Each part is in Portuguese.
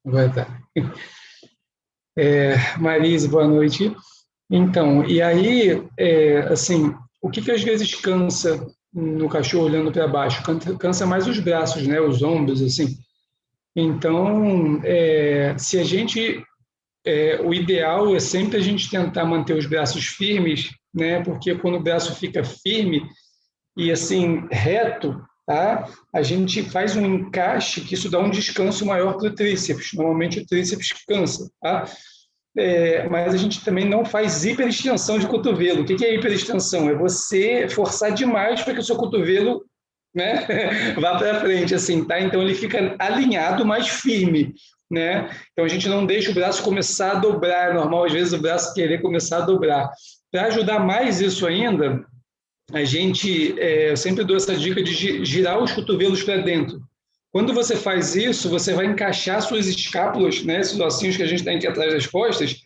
Vai estar. Marise, boa noite. Então, e aí, assim, o que às vezes cansa no cachorro olhando para baixo? Cansa mais os braços, né? Os ombros, assim. Então, se a gente, o ideal é sempre a gente tentar manter os braços firmes, né? Porque quando o braço fica firme e assim reto, tá? A gente faz um encaixe que isso dá um descanso maior para o tríceps. Normalmente o tríceps cansa, tá? Mas a gente também não faz hiperextensão de cotovelo. O que é hiperextensão? É você forçar demais para que o seu cotovelo, né, vá para frente, assim, tá? Então ele fica alinhado, mais firme, né? Então a gente não deixa o braço começar a dobrar. É normal, às vezes, o braço querer começar a dobrar. Para ajudar mais isso ainda, eu sempre dou essa dica de girar os cotovelos para dentro. Quando você faz isso, você vai encaixar suas escápulas, né, esses ossinhos que a gente tem aqui atrás das costas,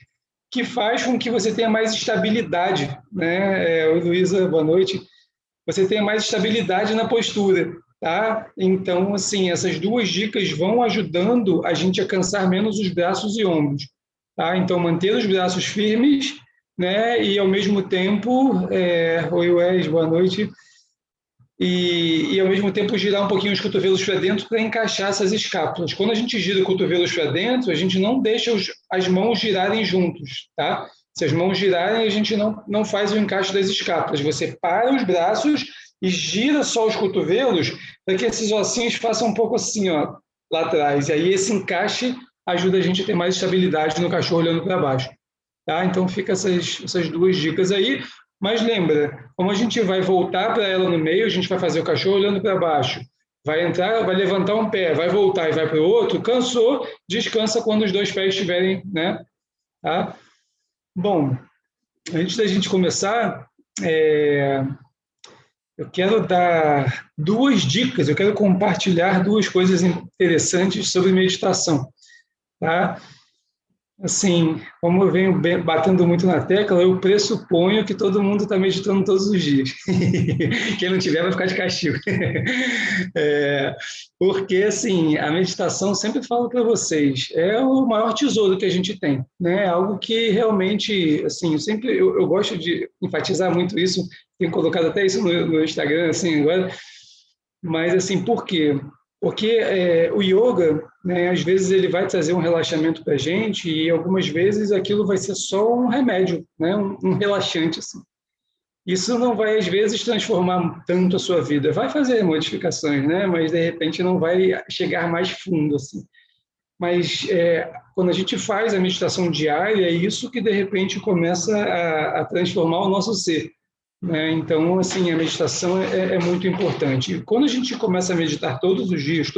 que faz com que você tenha mais estabilidade, né? Oi, Luísa, boa noite. Você tenha mais estabilidade na postura, tá? Então, assim, essas duas dicas vão ajudando a gente a cansar menos os braços e ombros, tá? Então, manter os braços firmes, né? E ao mesmo tempo, oi, Wes, boa noite. E ao mesmo tempo girar um pouquinho os cotovelos para dentro para encaixar essas escápulas. Quando a gente gira os cotovelos para dentro, a gente não deixa as mãos girarem juntos, tá? Se as mãos girarem, a gente não faz o encaixe das escápulas. Você para os braços e gira só os cotovelos para que esses ossinhos façam um pouco assim, ó, lá atrás. E aí esse encaixe ajuda a gente a ter mais estabilidade no cachorro olhando para baixo. Tá? Então, fica essas duas dicas aí. Mas lembra, como a gente vai voltar para ela no meio, a gente vai fazer o cachorro olhando para baixo. Vai entrar, vai levantar um pé, vai voltar e vai para o outro, cansou, descansa quando os dois pés estiverem, né? Tá? Bom, antes da gente começar, eu quero dar duas dicas, eu quero compartilhar duas coisas interessantes sobre meditação. Tá? Assim, como eu venho batendo muito na tecla, eu pressuponho que todo mundo está meditando todos os dias. Quem não tiver vai ficar de castigo. Porque, assim, a meditação, sempre falo para vocês, é o maior tesouro que a gente tem, né? Algo que realmente, assim, eu gosto de enfatizar muito isso, tenho colocado até isso no Instagram, assim, agora, mas, assim, por quê? Porque o yoga, né, às vezes ele vai trazer um relaxamento para a gente e algumas vezes aquilo vai ser só um remédio, né, um relaxante. Assim. Isso não vai, às vezes, transformar tanto a sua vida. Vai fazer modificações, né, mas, de repente, não vai chegar mais fundo. Assim. Mas quando a gente faz a meditação diária, é isso que, de repente, começa a transformar o nosso ser. Né? Então, assim, a meditação é muito importante. E quando a gente começa a meditar todos os dias,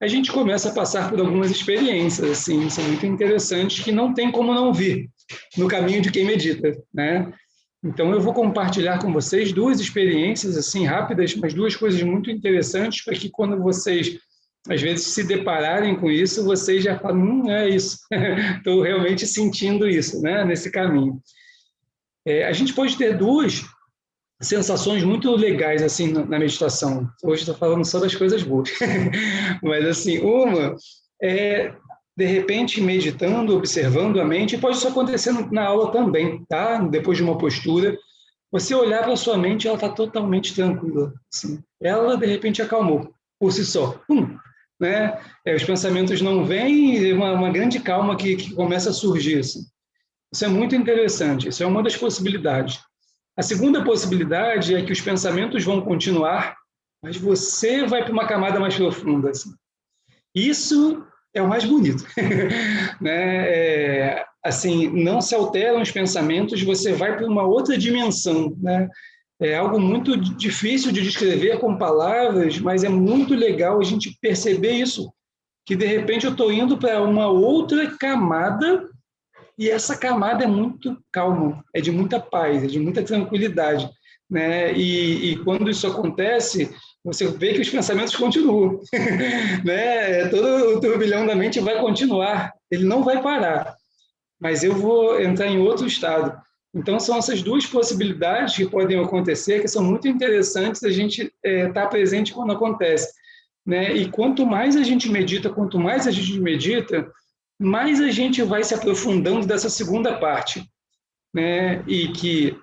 a gente começa a passar por algumas experiências, assim, são muito interessantes, que não tem como não vir no caminho de quem medita, né? Então, eu vou compartilhar com vocês duas experiências, assim, rápidas, mas duas coisas muito interessantes, para que quando vocês, às vezes, se depararem com isso, vocês já falam, é isso, estou realmente sentindo isso, né, nesse caminho. A gente pode ter duas sensações muito legais assim na meditação. Hoje estou falando só das coisas boas, mas assim, uma é de repente meditando, observando a mente, e pode isso acontecer na aula também, tá? Depois de uma postura, você olhar para a sua mente, ela está totalmente tranquila, assim. Ela de repente acalmou por si só, né? Os pensamentos não vêm, uma grande calma que começa a surgir, assim. Isso é muito interessante, isso é uma das possibilidades. A segunda possibilidade é que os pensamentos vão continuar, mas você vai para uma camada mais profunda. Assim. Isso é o mais bonito. Né? Assim, não se alteram os pensamentos, você vai para uma outra dimensão. Né? É algo muito difícil de descrever com palavras, mas é muito legal a gente perceber isso, que de repente eu estou indo para uma outra camada e essa camada é muito calma, é de muita paz, é de muita tranquilidade. Né? E quando isso acontece, você vê que os pensamentos continuam. Né? Todo o turbilhão da mente vai continuar, ele não vai parar, mas eu vou entrar em outro estado. Então, são essas duas possibilidades que podem acontecer, que são muito interessantes a gente estar presente quando acontece. né? E quanto mais a gente medita, mais a gente vai se aprofundando dessa segunda parte, né? E que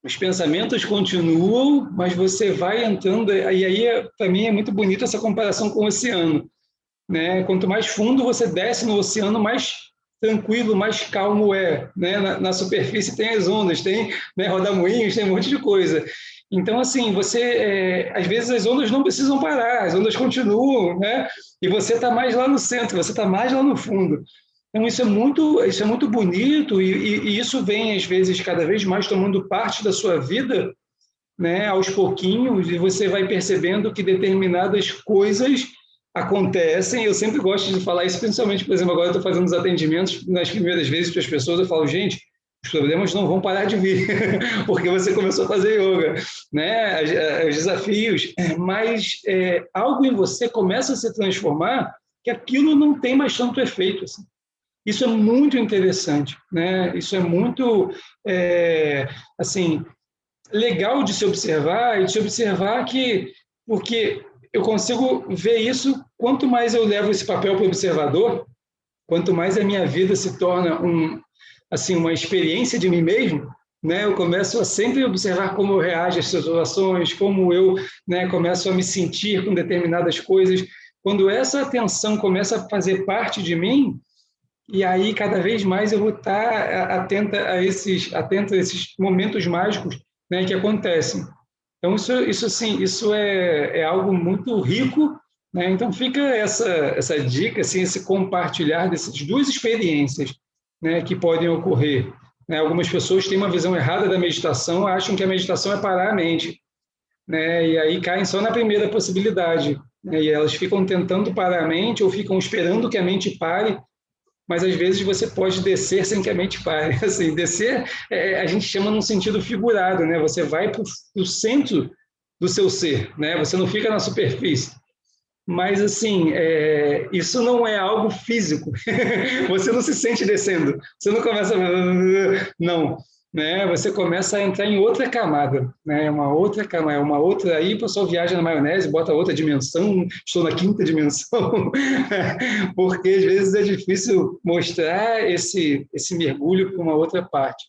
os pensamentos continuam, mas você vai entrando, e aí para mim é muito bonita essa comparação com o oceano, né? Quanto mais fundo você desce no oceano, mais tranquilo, mais calmo é, né? Na superfície tem as ondas, tem, né, rodamuinhos, tem um monte de coisa. Então, assim, às vezes as ondas não precisam parar, as ondas continuam, né? E você está mais lá no centro, você está mais lá no fundo. Então, isso é muito bonito e isso vem, às vezes, cada vez mais tomando parte da sua vida, né, aos pouquinhos, e você vai percebendo que determinadas coisas acontecem. Eu sempre gosto de falar isso, principalmente, por exemplo, agora eu estou fazendo os atendimentos nas primeiras vezes para as pessoas, eu falo, gente, os problemas não vão parar de vir, porque você começou a fazer yoga, né? Os desafios, mas algo em você começa a se transformar que aquilo não tem mais tanto efeito, assim. Isso é muito interessante, né? Isso é muito, assim, legal de se observar e de se observar porque eu consigo ver isso, quanto mais eu levo esse papel para o observador, quanto mais a minha vida se torna assim, uma experiência de mim mesmo, né? Eu começo a sempre observar como eu reajo às situações, como eu, né, começo a me sentir com determinadas coisas. Quando essa atenção começa a fazer parte de mim, e aí cada vez mais eu vou estar atento a esses momentos mágicos, né, que acontecem. Então isso assim, isso é algo muito rico, né? Então fica essa dica, assim, esse compartilhar dessas duas experiências, né, que podem ocorrer. Né? Algumas pessoas têm uma visão errada da meditação, acham que a meditação é parar a mente, né? E aí caem só na primeira possibilidade, né? E elas ficam tentando parar a mente ou ficam esperando que a mente pare, mas às vezes você pode descer sem que a mente pare. Assim, descer, a gente chama num sentido figurado, né? Você vai para o centro do seu ser, né? Você não fica na superfície. Mas, assim, isso não é algo físico. Você não se sente descendo. Você não começa... Não. Né? Você começa a entrar em outra camada. Né? Uma outra camada, uma outra... Aí o pessoal viaja na maionese, bota outra dimensão. Estou na quinta dimensão. Porque, às vezes, é difícil mostrar esse mergulho para uma outra parte.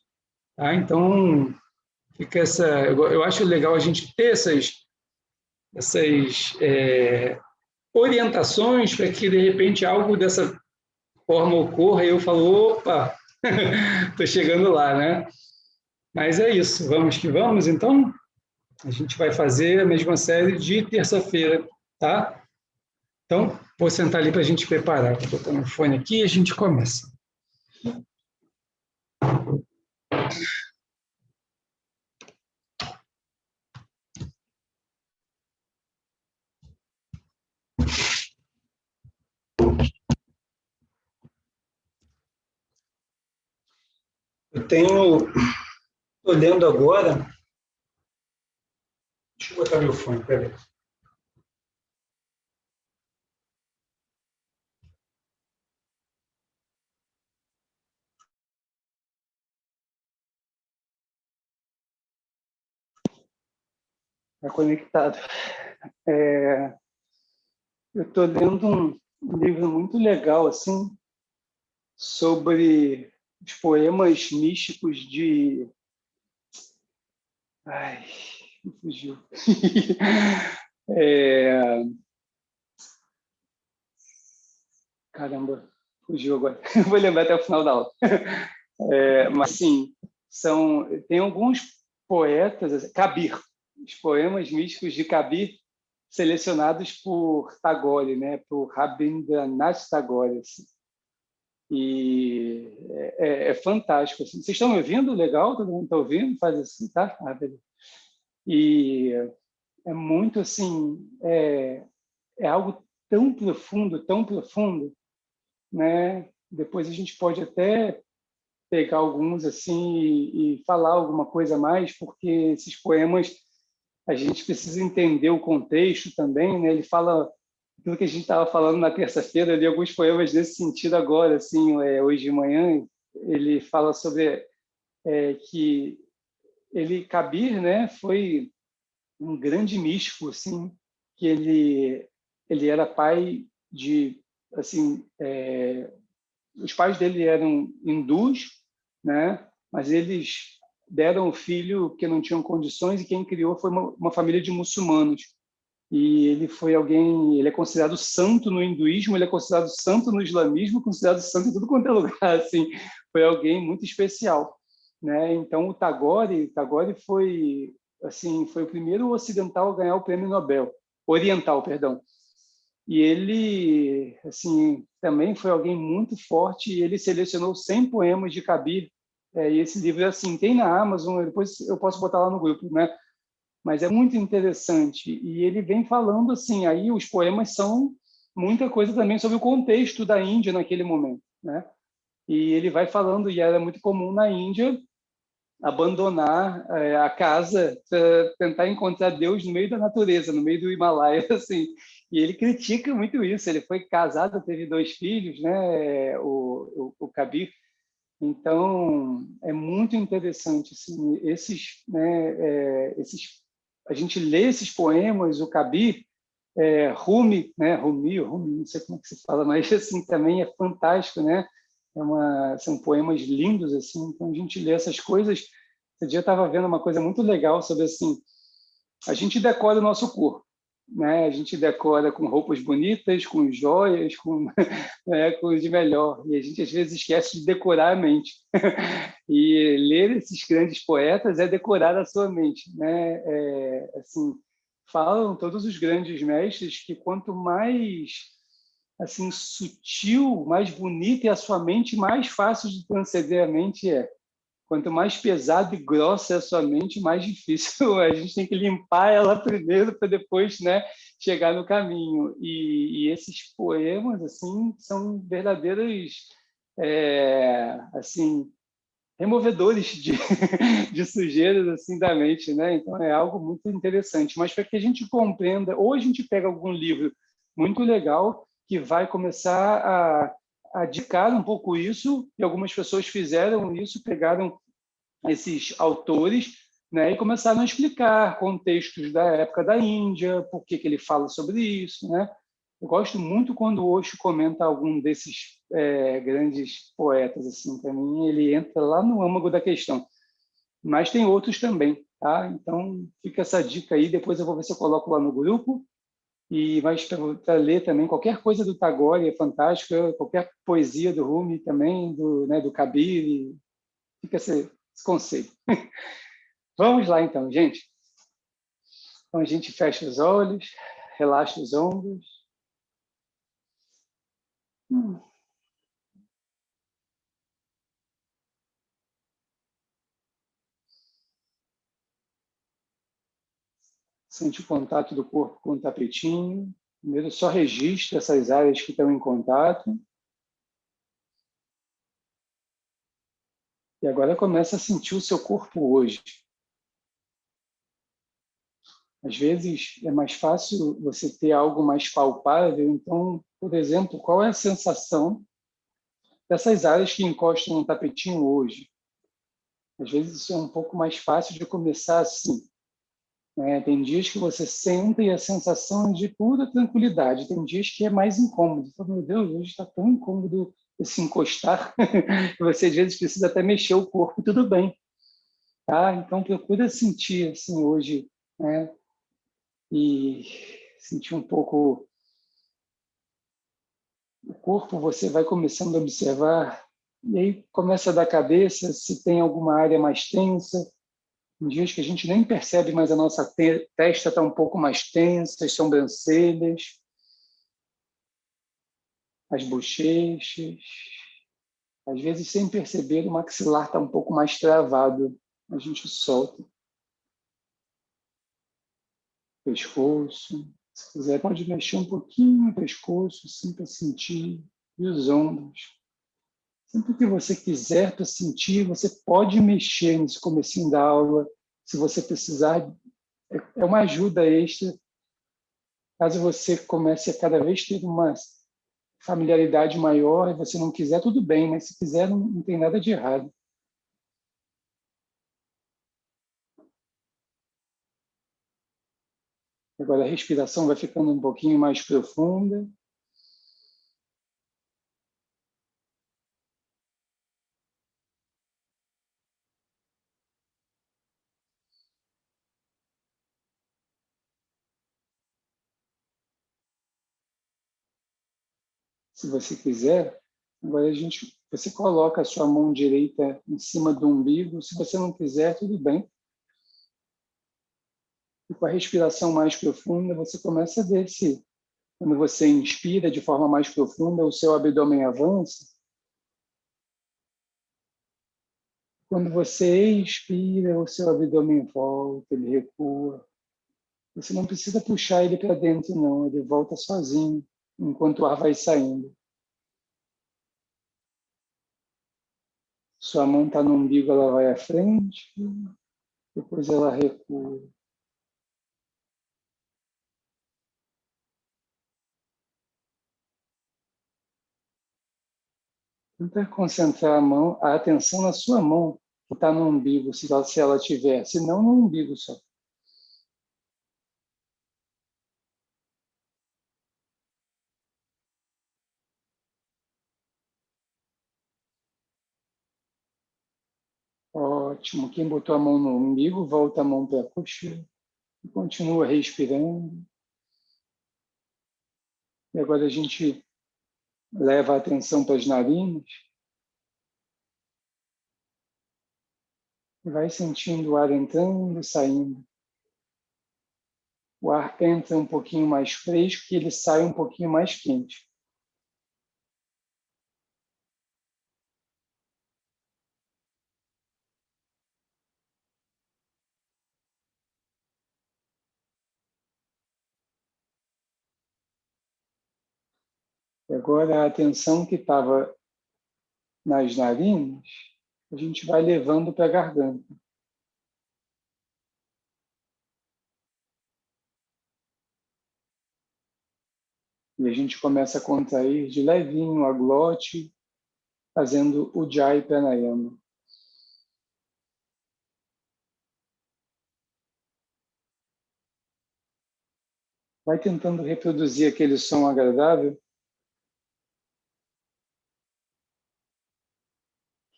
Tá? Então, fica essa... Eu acho legal a gente ter essas orientações para que, de repente, algo dessa forma ocorra e eu falo, opa, estou chegando lá, né? Mas é isso, vamos que vamos, então? A gente vai fazer a mesma série de terça-feira, tá? Então, vou sentar ali para a gente preparar. Vou botar no fone aqui e a gente começa. Estou lendo agora. Deixa eu botar meu fone, peraí. Está conectado. Eu estou lendo um livro muito legal, assim, sobre os poemas místicos de... Ai, me fugiu. Caramba, fugiu agora. Vou lembrar até o final da aula. Mas, sim, tem alguns poetas, Kabir, os poemas místicos de Kabir, selecionados por Tagore, né, por Rabindranath Tagore. Assim. E é fantástico. Assim. Vocês estão me ouvindo? Legal? Todo mundo está ouvindo? Faz assim, tá? Beleza. E é muito assim, é algo tão profundo, né? Depois a gente pode até pegar alguns assim e falar alguma coisa a mais, porque esses poemas a gente precisa entender o contexto também, né? Ele fala aquilo que a gente estava falando na terça-feira, eu li alguns poemas nesse sentido agora, assim, hoje de manhã, ele fala sobre que Kabir, né, foi um grande místico, assim, que ele ele era pai de, assim, os pais dele eram hindus, né? Mas eles deram o filho porque não tinham condições e quem criou foi uma família de muçulmanos. E ele foi alguém, ele é considerado santo no hinduísmo, ele é considerado santo no islamismo, considerado santo em tudo quanto é lugar, assim, foi alguém muito especial, né? Então o Tagore foi, assim, foi o primeiro ocidental a ganhar o Prêmio Nobel, oriental, perdão. E ele, assim, também foi alguém muito forte e ele selecionou 100 poemas de Kabir. E esse livro, assim, tem na Amazon, depois eu posso botar lá no grupo, né? Mas é muito interessante. E ele vem falando assim, aí os poemas são muita coisa também sobre o contexto da Índia naquele momento, né? E ele vai falando, e era muito comum na Índia abandonar a casa para tentar encontrar Deus no meio da natureza, no meio do Himalaia, assim. E ele critica muito isso. Ele foi casado, teve 2 filhos, né? O Kabir. Então é muito interessante assim, a gente lê esses poemas, o Kabir, Rumi, né? Rumi, não sei como é que se fala, mas assim também é fantástico, né? São poemas lindos assim. Então a gente lê essas coisas. Esse dia eu estava vendo uma coisa muito legal sobre assim, a gente decora o nosso corpo, né? A gente decora com roupas bonitas, com joias, com, com o de melhor. E a gente às vezes esquece de decorar a mente. E ler esses grandes poetas é decorar a sua mente, né? Assim, falam todos os grandes mestres que quanto mais assim sutil, mais bonita é a sua mente, mais fácil de transcender a mente é. Quanto mais pesado e grossa é a sua mente, mais difícil. A gente tem que limpar ela primeiro para depois, né, chegar no caminho. E esses poemas assim são verdadeiros, assim, removedores de, de sujeiras assim da mente, né? Então é algo muito interessante. Mas para que a gente compreenda, ou a gente pega algum livro muito legal que vai começar a dicar um pouco isso, e algumas pessoas fizeram isso, pegaram esses autores, né, e começaram a explicar contextos da época da Índia, por que ele fala sobre isso, né? Eu gosto muito quando o Osho comenta algum desses grandes poetas, assim, para mim ele entra lá no âmago da questão. Mas tem outros também, tá? Então fica essa dica aí, depois eu vou ver se eu coloco lá no grupo. E mas para ler também qualquer coisa do Tagore é fantástica, qualquer poesia do Rumi também, do Kabir, fica esse conceito. Vamos lá então, gente. Então a gente fecha os olhos, relaxa os ombros. Sente o contato do corpo com o tapetinho. Primeiro só registra essas áreas que estão em contato. E agora começa a sentir o seu corpo hoje. Às vezes é mais fácil você ter algo mais palpável. Então, por exemplo, qual é a sensação dessas áreas que encostam no tapetinho hoje? Às vezes isso é um pouco mais fácil de começar assim. Tem dias que você sente a sensação de pura tranquilidade. Tem dias que é mais incômodo. Você fala, meu Deus, hoje está tão incômodo esse encostar. Você às vezes precisa até mexer o corpo, tudo bem. Tá? Então procura sentir assim hoje, né? E sentir um pouco o corpo. Você vai começando a observar e aí começa da cabeça se tem alguma área mais tensa. Tem dias que a gente nem percebe, mas a nossa testa está um pouco mais tensa, as sobrancelhas, as bochechas. Às vezes, sem perceber, o maxilar está um pouco mais travado. A gente solta. Pescoço. Se quiser, pode mexer um pouquinho o pescoço, assim, para sentir. E os ombros. Sempre que você quiser para sentir, você pode mexer nesse comecinho da aula. Se você precisar, é uma ajuda extra. Caso você comece a cada vez ter uma familiaridade maior e você não quiser, tudo bem, mas se quiser, não tem nada de errado. Agora a respiração vai ficando um pouquinho mais profunda. Se você quiser, agora você coloca a sua mão direita em cima do umbigo. Se você não quiser, tudo bem. E com a respiração mais profunda, você começa a ver se, quando você inspira de forma mais profunda, o seu abdômen avança. Quando você expira, o seu abdômen volta, ele recua. Você não precisa puxar ele para dentro, não. Ele volta sozinho, enquanto o ar vai saindo. Sua mão está no umbigo, ela vai à frente, depois ela recua. Tenta concentrar a atenção na sua mão, que está no umbigo, se ela tiver, se não no umbigo só. Ótimo. Quem botou a mão no umbigo, volta a mão para a coxa e continua respirando. E agora a gente leva a atenção para as narinas e vai sentindo o ar entrando e saindo. O ar entra um pouquinho mais fresco e ele sai um pouquinho mais quente. E agora a atenção que estava nas narinas, a gente vai levando para a garganta. E a gente começa a contrair de levinho a glote, fazendo o Jai Pranayama. Vai tentando reproduzir aquele som agradável.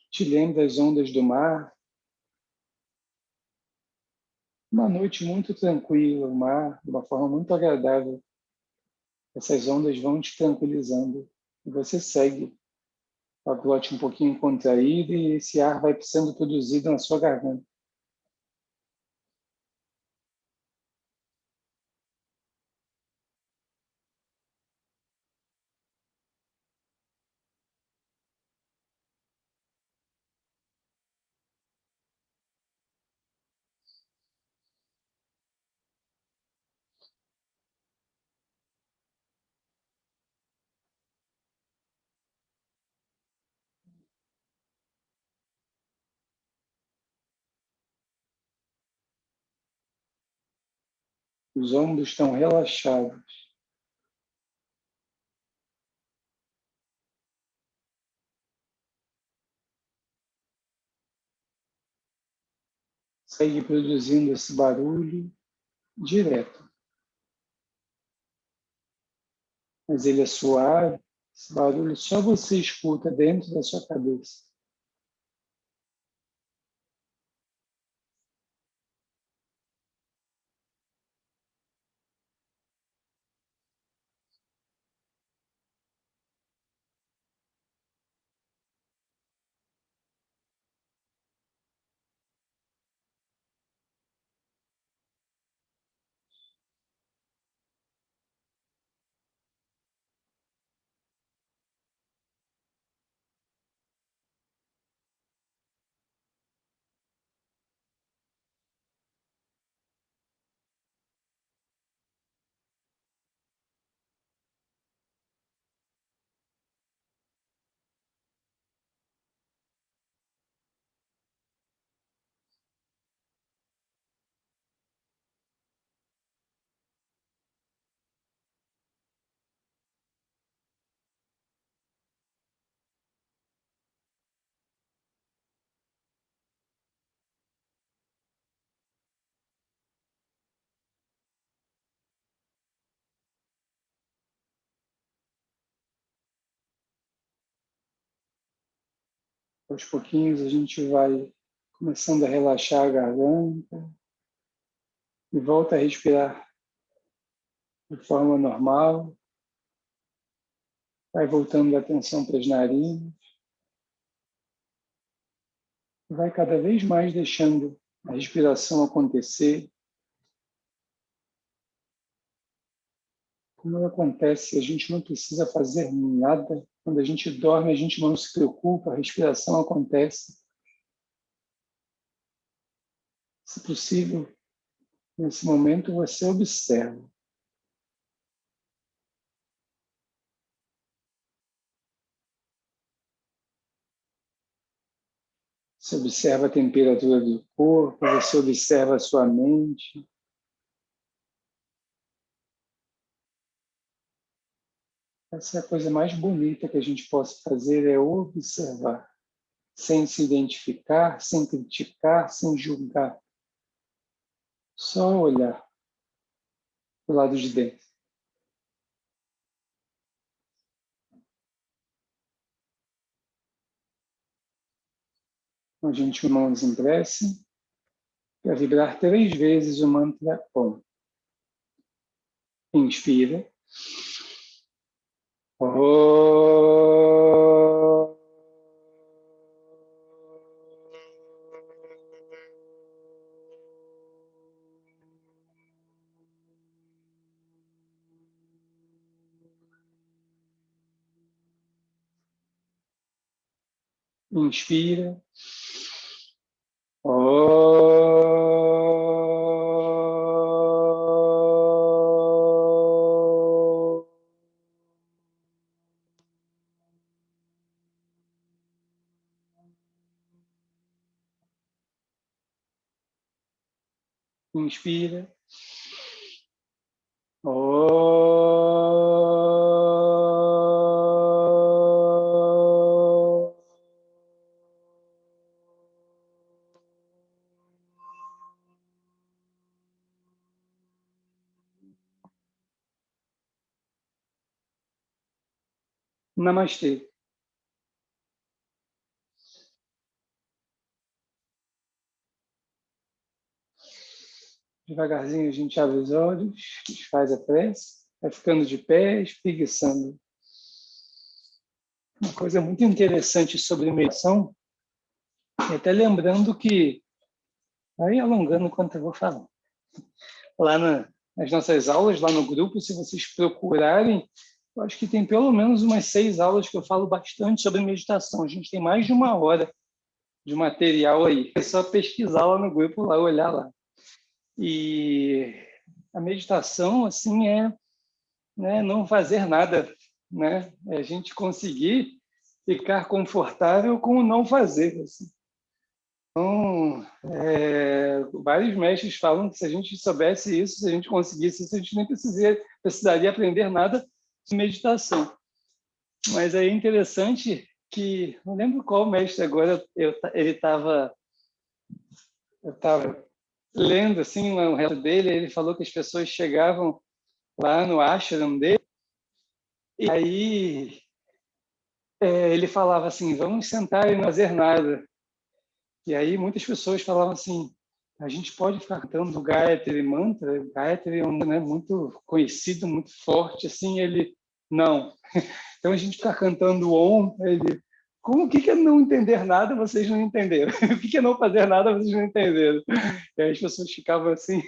Te lembra as ondas do mar. Uma noite muito tranquila, o mar, de uma forma muito agradável. Essas ondas vão te tranquilizando. E você segue a glote um pouquinho contraída e esse ar vai sendo produzido na sua garganta. Os ombros estão relaxados. Segue produzindo esse barulho direto. Mas ele é suave. Esse barulho só você escuta dentro da sua cabeça. Aos pouquinhos a gente vai começando a relaxar a garganta e volta a respirar de forma normal. Vai voltando a atenção para as narinas. Vai cada vez mais deixando a respiração acontecer. Como ela acontece, a gente não precisa fazer nada. Quando a gente dorme, a gente não se preocupa, a respiração acontece. Se possível, nesse momento você observa. Você observa a temperatura do corpo, você observa a sua mente. Essa é a coisa mais bonita que a gente possa fazer, é observar, sem se identificar, sem criticar, sem julgar. Só olhar do lado de dentro. A gente mãos em prece, para vibrar 3 vezes o mantra OM. Inspira. OM. Inspira. Inspira. Namastê. Devagarzinho a gente abre os olhos, faz a prece, vai ficando de pé, espreguiçando. Uma coisa muito interessante sobre meditação, e até lembrando que, aí alongando enquanto eu vou falando, lá nas nossas aulas, lá no grupo, se vocês procurarem, eu acho que tem pelo menos umas 6 aulas que eu falo bastante sobre meditação. A gente tem mais de 1 hora de material aí. É só pesquisar lá no grupo, lá olhar lá. E a meditação, assim, é, né, não fazer nada, né? É a gente conseguir ficar confortável com o não fazer. Assim. Então, vários mestres falam que se a gente soubesse isso, se a gente conseguisse isso, a gente nem precisaria aprender nada de meditação. Mas aí é interessante que, não lembro qual mestre agora, eu estava lendo assim, um relato dele, ele falou que as pessoas chegavam lá no ashram dele, e aí ele falava assim, vamos sentar e não fazer nada. E aí muitas pessoas falavam assim, a gente pode ficar cantando o Gayatri Mantra, Gayatri é um, né, muito conhecido, muito forte, assim, ele, não. Então a gente ficar cantando o Om, ele, como o que é não entender nada, vocês não entenderam. O que é não fazer nada, vocês não entenderam. E aí as pessoas ficavam assim,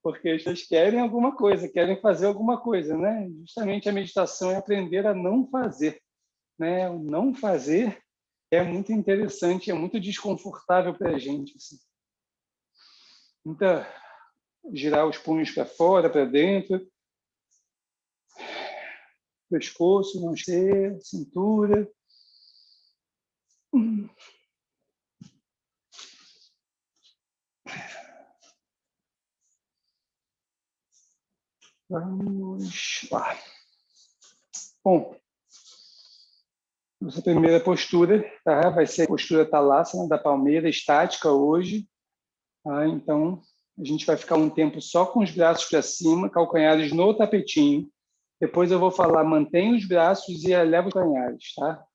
porque as pessoas querem alguma coisa, querem fazer alguma coisa, né? Justamente a meditação é aprender a não fazer, né? O não fazer é muito interessante, é muito desconfortável para a gente. Assim. Muita girar os punhos para fora, para dentro, pescoço, não ser, cintura. Vamos lá. Bom, nossa primeira postura tá? Vai ser a postura Talasana da palmeira estática hoje. Tá? Então, a gente vai ficar um tempo só com os braços para cima, calcanhares no tapetinho. Depois eu vou falar, mantenha os braços e eleva os calcanhares. Tá?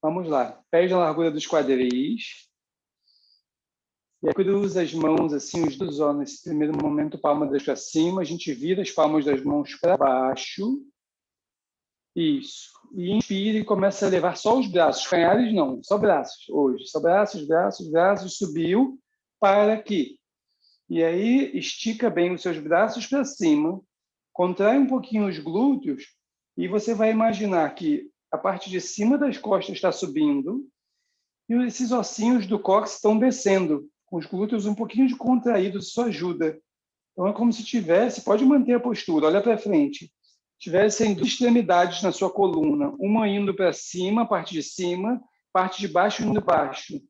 Vamos lá. Pés na largura dos quadris. E aí cruza as mãos, assim, os dois, ó, nesse primeiro momento, palmas para cima. A gente vira as palmas das mãos para baixo. Isso. E inspira e começa a levar só os braços. Canhares não, só braços hoje. Só braços, braços, braços. Subiu. Para aqui. E aí estica bem os seus braços para cima. Contrai um pouquinho os glúteos. E você vai imaginar que a parte de cima das costas está subindo. E esses ossinhos do cóccix estão descendo. Com os glúteos um pouquinho contraídos, isso ajuda. Então é como se tivesse, pode manter a postura, olha para frente. Tivessem duas extremidades na sua coluna, uma indo para cima, parte de cima, parte de baixo indo para baixo.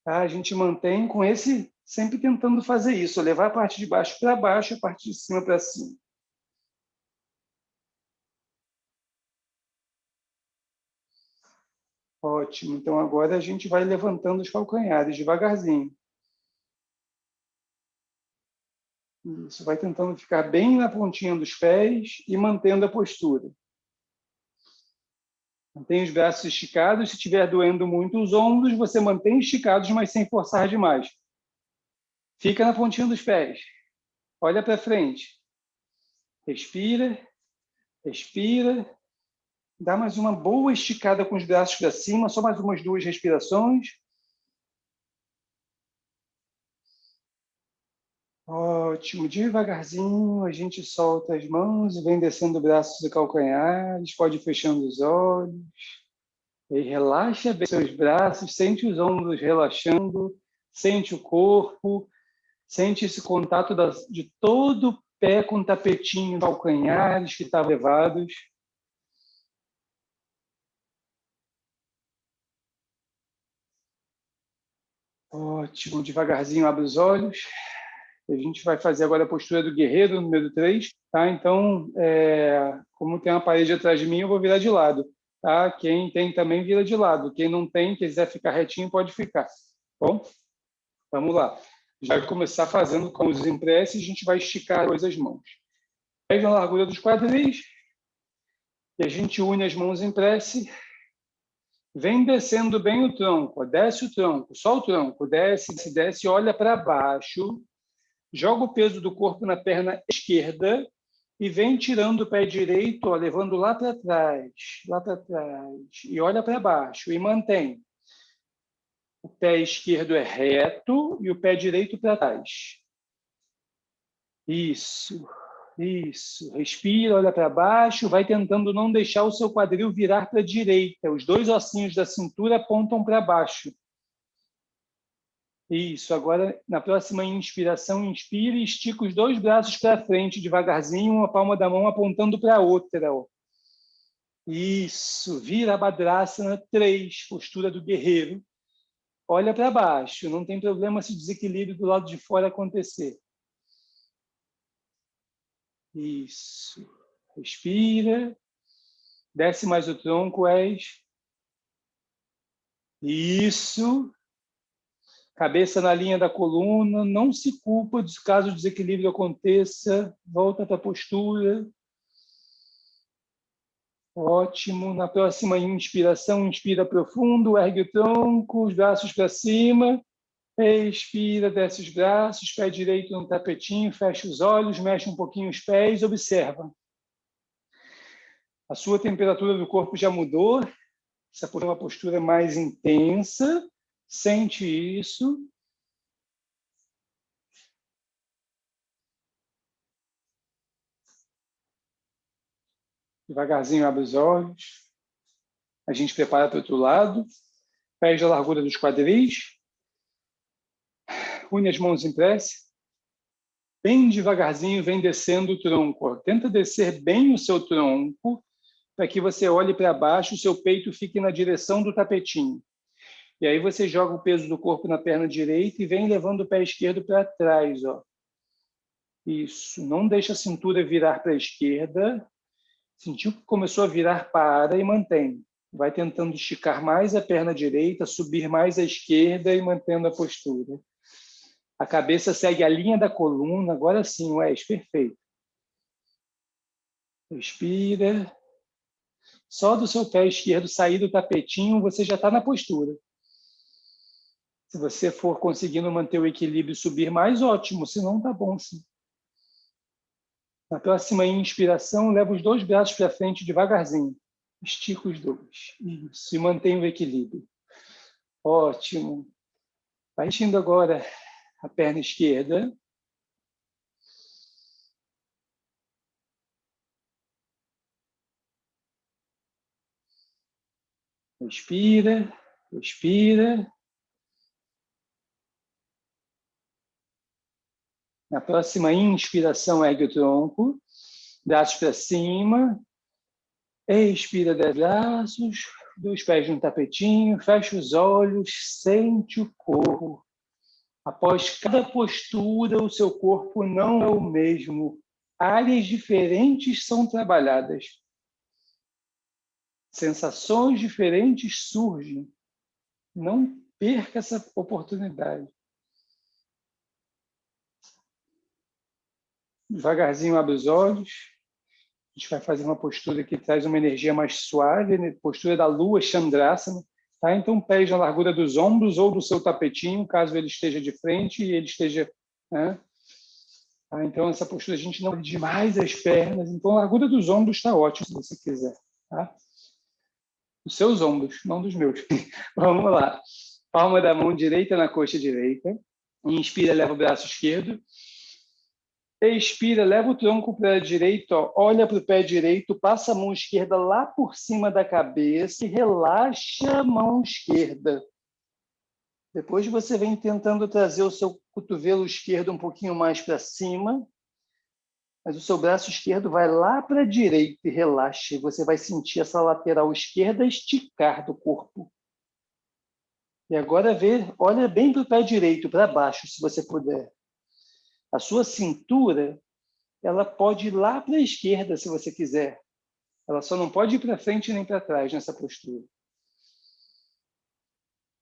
Tá? A gente mantém com esse, sempre tentando fazer isso, levar a parte de baixo para baixo, a parte de cima para cima. Ótimo. Então agora a gente vai levantando os calcanhares devagarzinho. Isso, vai tentando ficar bem na pontinha dos pés e mantendo a postura. Mantém os braços esticados. Se estiver doendo muito os ombros, você mantém esticados, mas sem forçar demais. Fica na pontinha dos pés. Olha para frente. Respira, respira. Dá mais uma boa esticada com os braços para cima, só mais umas 2 respirações. Ótimo. Devagarzinho, a gente solta as mãos e vem descendo braços e calcanhares. Pode ir fechando os olhos. E relaxa bem seus braços, sente os ombros relaxando, sente o corpo, sente esse contato de todo o pé com o tapetinho, calcanhares que estavam levados. Ótimo. Devagarzinho abre os olhos. A gente vai fazer agora a postura do guerreiro, número 3. Tá? Então, como tem uma parede atrás de mim, eu vou virar de lado. Tá? Quem tem também vira de lado. Quem não tem, quiser ficar retinho, pode ficar. Bom, vamos lá. Já vai começar fazendo com os empresses, a gente vai esticar as mãos. Pés na largura dos quadris. E a gente une as mãos em prece. Vem descendo bem o tronco. Desce o tronco, só o tronco. Desce, desce, desce. Olha para baixo. Joga o peso do corpo na perna esquerda e vem tirando o pé direito, ó, levando lá para trás, e olha para baixo e mantém. O pé esquerdo é reto e o pé direito para trás. Isso, isso. Respira, olha para baixo, vai tentando não deixar o seu quadril virar para a direita. Os 2 ossinhos da cintura apontam para baixo. Isso, agora na próxima inspiração, inspire e estica os 2 braços para frente, devagarzinho, uma palma da mão apontando para a outra. Ó. Isso, Virabhadrasana 3, postura do guerreiro. Olha para baixo, não tem problema se o desequilíbrio do lado de fora acontecer. Isso, respira, desce mais o tronco, És. Isso. Cabeça na linha da coluna, não se culpa caso o desequilíbrio aconteça, volta para a postura. Ótimo. Na próxima inspiração, inspira profundo, ergue o tronco, os braços para cima. Expira, desce os braços, pé direito no tapetinho, fecha os olhos, mexe um pouquinho os pés, observa. A sua temperatura do corpo já mudou, essa é uma postura mais intensa, sente isso. Devagarzinho abre os olhos. A gente prepara para o outro lado. Pés da largura dos quadris. Une as mãos em prece. Bem devagarzinho, vem descendo o tronco. Tenta descer bem o seu tronco, para que você olhe para baixo, o seu peito fique na direção do tapetinho. E aí você joga o peso do corpo na perna direita e vem levando o pé esquerdo para trás. Ó. Isso. Não deixa a cintura virar para a esquerda. Sentiu que começou a virar, para e mantém. Vai tentando esticar mais a perna direita, subir mais a esquerda e mantendo a postura. A cabeça segue a linha da coluna. Agora sim, Wes, perfeito. Respira. Só do seu pé esquerdo sair do tapetinho, você já está na postura. Se você for conseguindo manter o equilíbrio e subir mais, ótimo. Se não, tá bom, sim. Na próxima inspiração, leva os 2 braços para frente devagarzinho. Estica os 2. Isso, e mantém o equilíbrio. Ótimo. Vai enchendo agora a perna esquerda. Respira, respira. Na próxima inspiração, ergue o tronco. Braços para cima. Expira 10 braços. 2 pés no tapetinho. Fecha os olhos. Sente o corpo. Após cada postura, o seu corpo não é o mesmo. Áreas diferentes são trabalhadas. Sensações diferentes surgem. Não perca essa oportunidade. Devagarzinho abre os olhos. A gente vai fazer uma postura que traz uma energia mais suave, né? Postura da lua, Chandrasana. Tá? Então, pés na largura dos ombros ou do seu tapetinho, caso ele esteja de frente e ele esteja... Né? Tá? Então, essa postura a gente não abre demais as pernas. Então, a largura dos ombros está ótimo, se você quiser. Tá? Dos seus ombros, não dos meus. Vamos lá. Palma da mão direita na coxa direita. Inspira, leva o braço esquerdo. Expira, leva o tronco para a direita, ó, olha para o pé direito, passa a mão esquerda lá por cima da cabeça e relaxa a mão esquerda. Depois você vem tentando trazer o seu cotovelo esquerdo um pouquinho mais para cima, mas o seu braço esquerdo vai lá para a direita e relaxa. E você vai sentir essa lateral esquerda esticar do corpo. E agora olha bem para o pé direito, para baixo, se você puder. A sua cintura, ela pode ir lá para a esquerda, se você quiser. Ela só não pode ir para frente nem para trás nessa postura.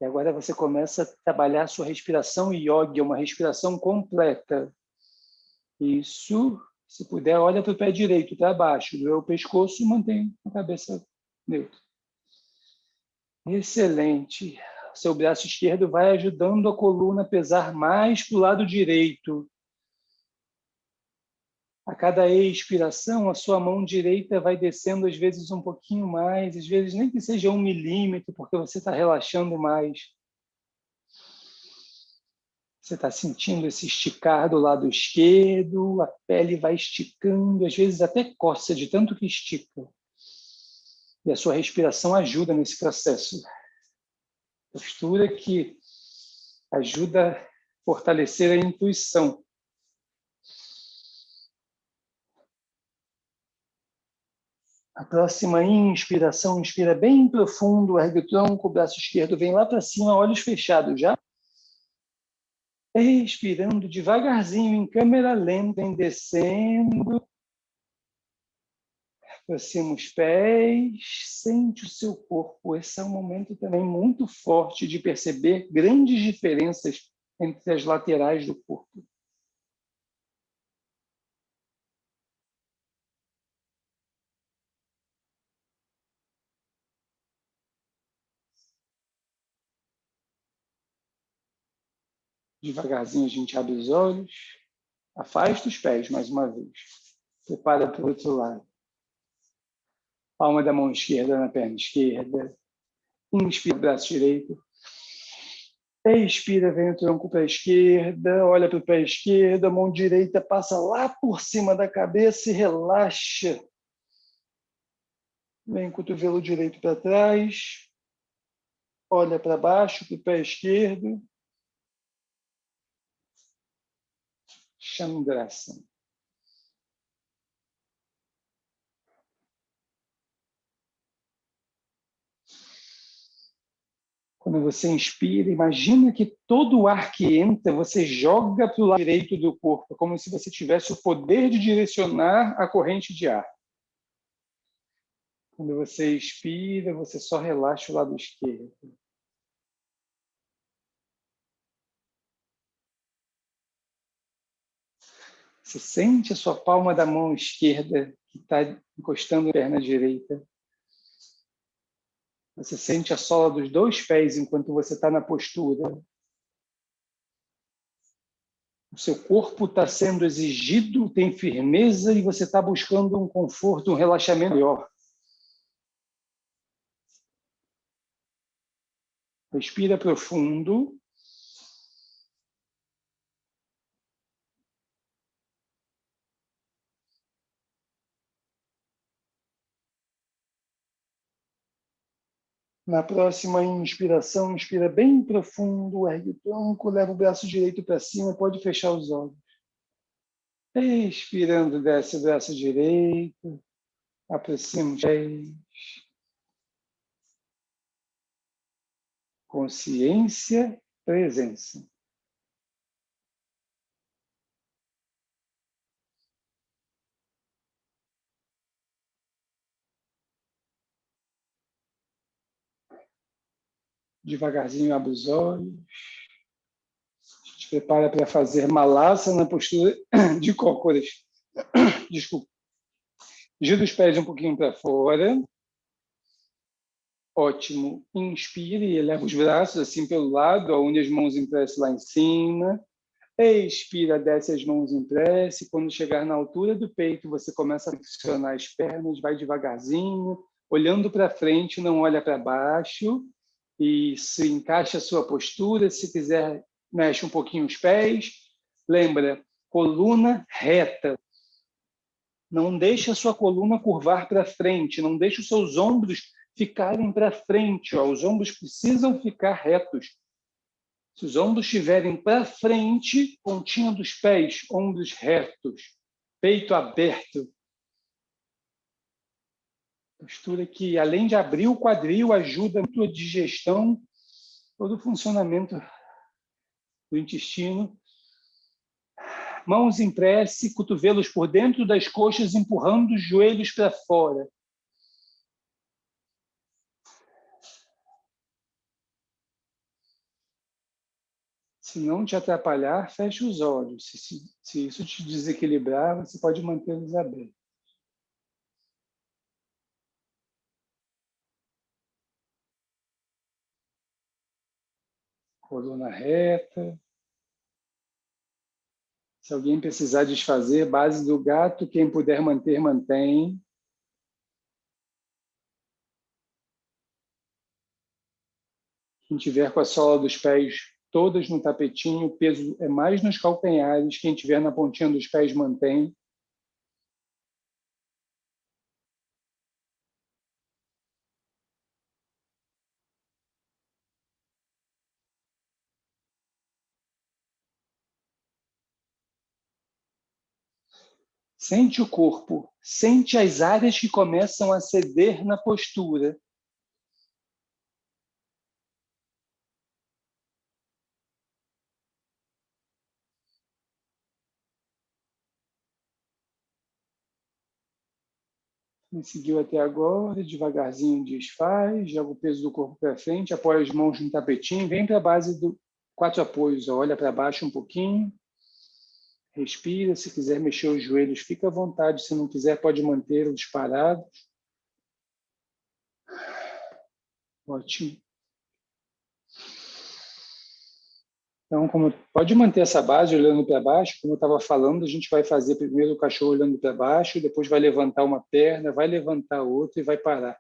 E agora você começa a trabalhar a sua respiração yoga, uma respiração completa. Isso. Se puder, olha para o pé direito, para baixo. Doeu o pescoço, mantém a cabeça neutra. Excelente. Seu braço esquerdo vai ajudando a coluna a pesar mais para o lado direito. A cada expiração, a sua mão direita vai descendo, às vezes, um pouquinho mais, às vezes nem que seja 1 milímetro, porque você está relaxando mais. Você está sentindo esse esticar do lado esquerdo, a pele vai esticando, às vezes até coça de tanto que estica. E a sua respiração ajuda nesse processo. Postura que ajuda a fortalecer a intuição. A próxima inspiração, inspira bem profundo, ergue o tronco, o braço esquerdo vem lá para cima, olhos fechados já. Expirando devagarzinho, em câmera lenta, vem descendo. Aproxima os pés, sente o seu corpo. Esse é um momento também muito forte de perceber grandes diferenças entre as laterais do corpo. Devagarzinho a gente abre os olhos, afasta os pés mais uma vez. Prepara para o outro lado. Palma da mão esquerda na perna esquerda. Inspira o braço direito. Expira, vem o tronco para a esquerda, olha para o pé esquerdo, a mão direita passa lá por cima da cabeça e relaxa. Vem o cotovelo direito para trás, olha para baixo, para o pé esquerdo. Chandrasana. Quando você inspira, imagina que todo o ar que entra, você joga para o lado direito do corpo, como se você tivesse o poder de direcionar a corrente de ar. Quando você expira, você só relaxa o lado esquerdo. Você sente a sua palma da mão esquerda que está encostando na perna direita. Você sente a sola dos dois pés enquanto você está na postura. O seu corpo está sendo exigido, tem firmeza e você está buscando um conforto, um relaxamento maior. Respira profundo. Na próxima inspiração, inspira bem profundo, ergue o tronco, leva o braço direito para cima, pode fechar os olhos. Expirando, desce o braço direito, aproxima os pés. Consciência, presença. Devagarzinho abre os olhos. A gente prepara para fazer malasana na postura de cócoras. Desculpa. Gira os pés um pouquinho para fora. Ótimo. Inspire e eleva os braços assim pelo lado, une as mãos em prece lá em cima. Expira, desce as mãos em prece. Quando chegar na altura do peito, você começa a flexionar as pernas, vai devagarzinho, olhando para frente, não olha para baixo. Isso, encaixa a sua postura. Se quiser, mexe um pouquinho os pés. Lembra, coluna reta. Não deixe a sua coluna curvar para frente, não deixe os seus ombros ficarem para frente. Os ombros precisam ficar retos. Se os ombros estiverem para frente, pontinha dos pés, ombros retos, peito aberto. Postura que, além de abrir o quadril, ajuda a tua digestão, todo o funcionamento do intestino. Mãos em prece, cotovelos por dentro das coxas, empurrando os joelhos para fora. Se não te atrapalhar, feche os olhos. Se isso te desequilibrar, você pode mantê-los abertos. Coluna reta. Se alguém precisar desfazer, base do gato, quem puder manter, mantém. Quem tiver com a sola dos pés todas no tapetinho, o peso é mais nos calcanhares. Quem tiver na pontinha dos pés, mantém. Sente o corpo, sente as áreas que começam a ceder na postura. Me seguiu até agora, devagarzinho desfaz, joga o peso do corpo para frente, apoia as mãos no tapetinho, vem para a base do 4 apoios, olha para baixo um pouquinho, respira, se quiser mexer os joelhos, fica à vontade, se não quiser pode mantê-los parados. Ótimo. Então, pode manter essa base olhando para baixo, como eu estava falando, a gente vai fazer primeiro o cachorro olhando para baixo, depois vai levantar uma perna, vai levantar outra e vai parar.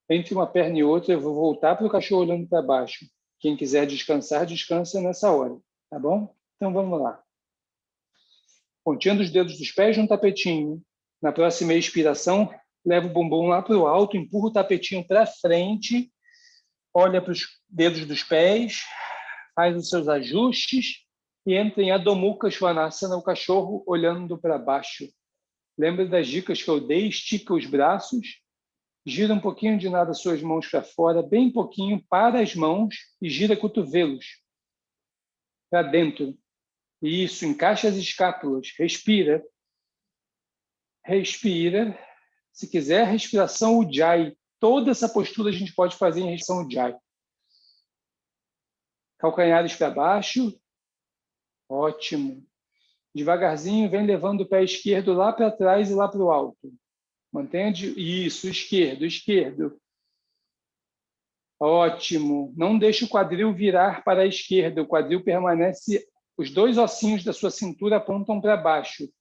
Entre uma perna e outra, eu vou voltar para o cachorro olhando para baixo. Quem quiser descansar, descansa nessa hora, tá bom? Então, vamos lá. Pontinha dos dedos dos pés no tapetinho. Na próxima expiração, leva o bumbum lá para o alto, empurra o tapetinho para frente, olha para os dedos dos pés, faz os seus ajustes e entra em Adho Mukha Svanasana, o cachorro olhando para baixo. Lembra das dicas que eu dei? Estica os braços, gira um pouquinho de nada as suas mãos para fora, bem pouquinho, para as mãos e gira cotovelos para dentro. Isso, encaixa as escápulas, respira. Respira. Se quiser, respiração Ujjayi. Toda essa postura a gente pode fazer em respiração Ujjayi. Calcanhares para baixo. Ótimo. Devagarzinho, vem levando o pé esquerdo lá para trás e lá para o alto. Mantenha isso, esquerdo, esquerdo. Ótimo. Não deixe o quadril virar para a esquerda. O quadril permanece, os dois ossinhos da sua cintura apontam para baixo.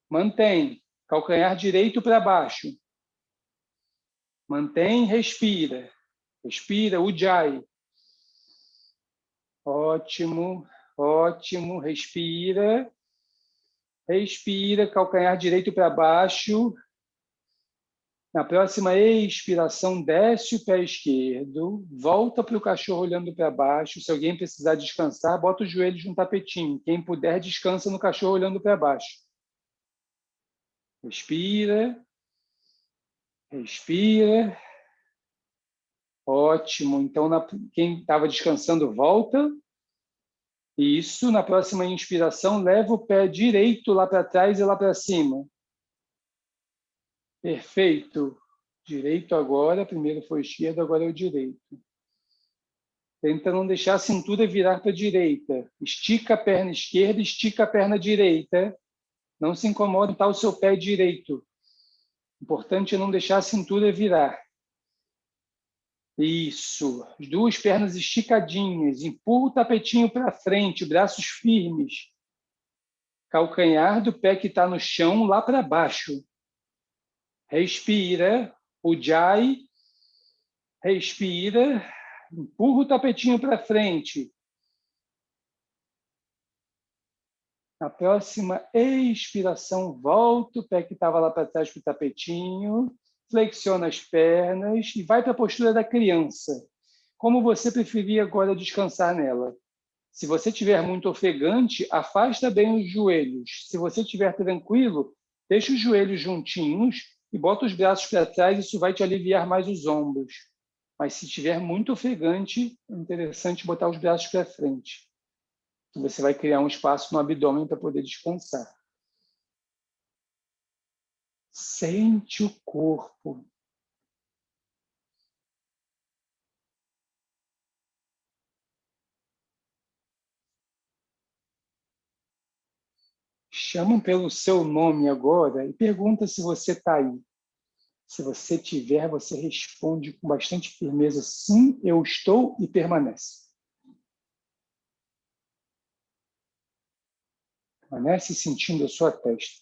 Mantém. Calcanhar direito para baixo. Mantém, respira. Respira, Ujjayi. Ótimo, ótimo. Respira. Respira, calcanhar direito para baixo. Na próxima expiração, desce o pé esquerdo, volta para o cachorro olhando para baixo. Se alguém precisar descansar, bota os joelhos no tapetinho. Quem puder, descansa no cachorro olhando para baixo. Respira. Respira. Ótimo. Então, quem estava descansando, volta. Isso. Na próxima inspiração, leva o pé direito lá para trás e lá para cima. Perfeito. Direito agora. Primeiro foi esquerdo, agora é o direito. Tenta não deixar a cintura virar para a direita. Estica a perna esquerda, estica a perna direita. Não se incomoda em estar o seu pé direito. Importante é não deixar a cintura virar. Isso. As duas pernas esticadinhas. Empurra o tapetinho para frente, braços firmes. Calcanhar do pé que está no chão lá para baixo. Respira. Ujjayi. Respira. Empurra o tapetinho para frente. Na próxima expiração, volta o pé que estava lá para trás para o tapetinho, flexiona as pernas e vai para a postura da criança. Como você preferir agora descansar nela. Se você estiver muito ofegante, afasta bem os joelhos. Se você estiver tranquilo, deixa os joelhos juntinhos e bota os braços para trás, isso vai te aliviar mais os ombros. Mas se estiver muito ofegante, é interessante botar os braços para frente. Você vai criar um espaço no abdômen para poder descansar. Sente o corpo. Chamam pelo seu nome agora e pergunta se você está aí. Se você tiver, você responde com bastante firmeza: sim, eu estou, e permanece. Permanece sentindo a sua testa.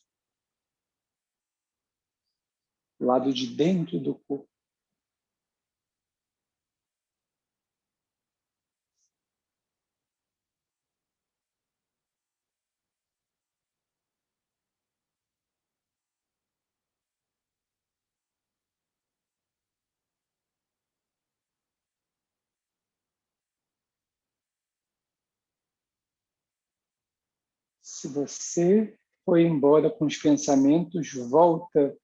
Lado de dentro do corpo. Se você foi embora com os pensamentos, volta,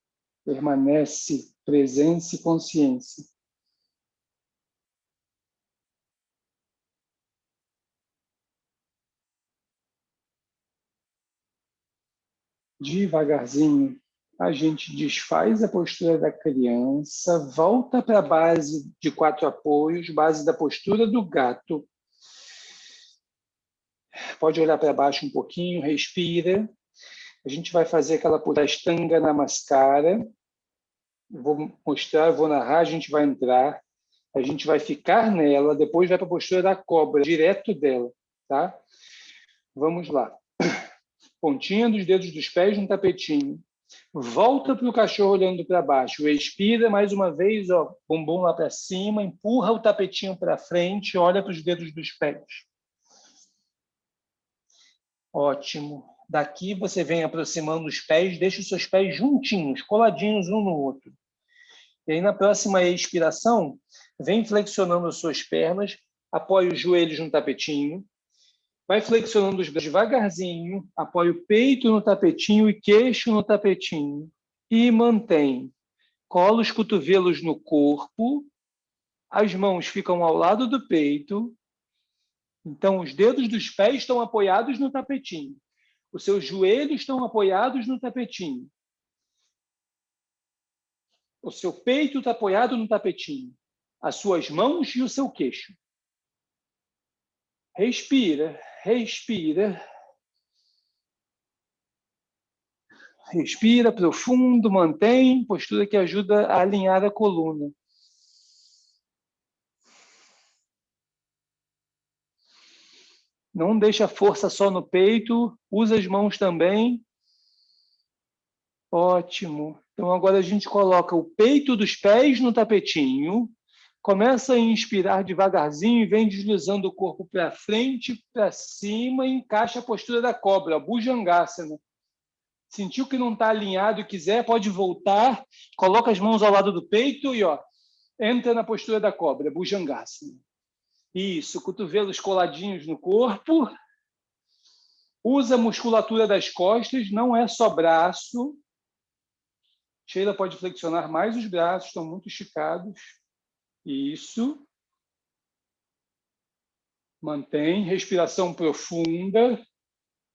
permanece presença e consciência. Devagarzinho, a gente desfaz a postura da criança, volta para a base de 4 apoios, base da postura do gato. Pode olhar para baixo um pouquinho, respira. A gente vai fazer aquela postura Ashtanga Namaskara. Vou mostrar, vou narrar, a gente vai entrar. A gente vai ficar nela, depois vai para a postura da cobra, direto dela. Tá? Vamos lá. Pontinha dos dedos dos pés no tapetinho. Volta para o cachorro olhando para baixo. Expira mais uma vez, ó, bumbum lá para cima. Empurra o tapetinho para frente. Olha para os dedos dos pés. Ótimo. Daqui você vem aproximando os pés. Deixa os seus pés juntinhos, coladinhos um no outro. E aí, na próxima expiração, vem flexionando as suas pernas. Apoia os joelhos no tapetinho. Vai flexionando os braços devagarzinho, apoia o peito no tapetinho e queixo no tapetinho. E mantém. Cola os cotovelos no corpo, as mãos ficam ao lado do peito. Então, os dedos dos pés estão apoiados no tapetinho. Os seus joelhos estão apoiados no tapetinho. O seu peito está apoiado no tapetinho. As suas mãos e o seu queixo. Respira, respira. Respira profundo, mantém postura que ajuda a alinhar a coluna. Não deixa a força só no peito, usa as mãos também. Ótimo. Então, agora a gente coloca o peito dos pés no tapetinho, começa a inspirar devagarzinho e vem deslizando o corpo para frente, para cima e encaixa a postura da cobra, Bhujangasana. Sentiu que não está alinhado e quiser, pode voltar, coloca as mãos ao lado do peito e entra na postura da cobra, Bhujangasana. Isso, cotovelos coladinhos no corpo. Usa a musculatura das costas, não é só braço. Sheila pode flexionar mais os braços, estão muito esticados. Isso. Mantém, respiração profunda.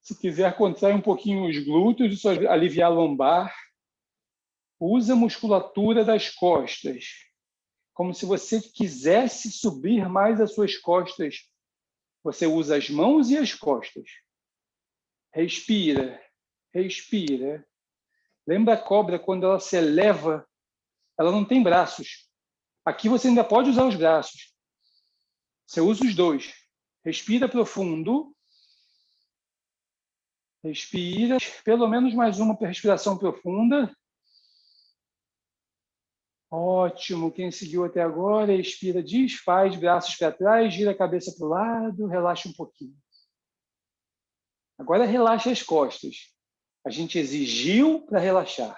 Se quiser, contrai um pouquinho os glúteos, isso aliviar a lombar. Usa a musculatura das costas, como se você quisesse subir mais as suas costas. Você usa as mãos e as costas. Respira, respira. Lembra a cobra, quando ela se eleva, ela não tem braços. Aqui você ainda pode usar os braços. Você usa os dois. Respira profundo. Respira. Pelo menos mais uma respiração profunda. Ótimo. Quem seguiu até agora, expira, desfaz, braços para trás, gira a cabeça para o lado, relaxa um pouquinho. Agora relaxa as costas. A gente exigiu para relaxar.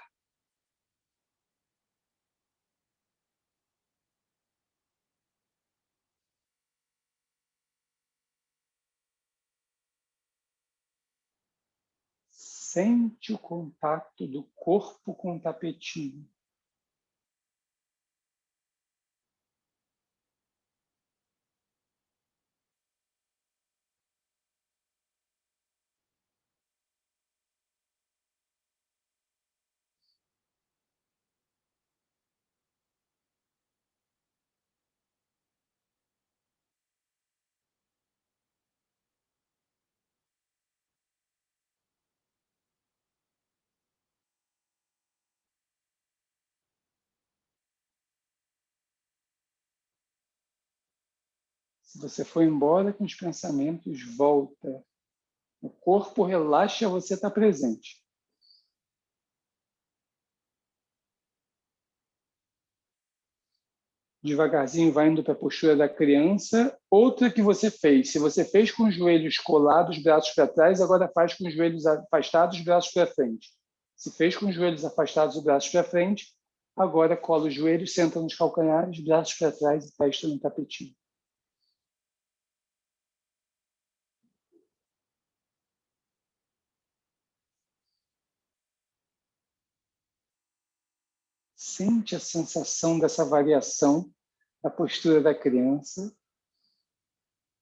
Sente o contato do corpo com o tapetinho. Se você for embora com os pensamentos, volta. O corpo relaxa, você está presente. Devagarzinho vai indo para a postura da criança. Outra que você fez. Se você fez com os joelhos colados, braços para trás, agora faz com os joelhos afastados, braços para frente. Se fez com os joelhos afastados e braços para frente, agora cola os joelhos, senta nos calcanhares, braços para trás e testa no tapetinho. Sente a sensação dessa variação da postura da criança.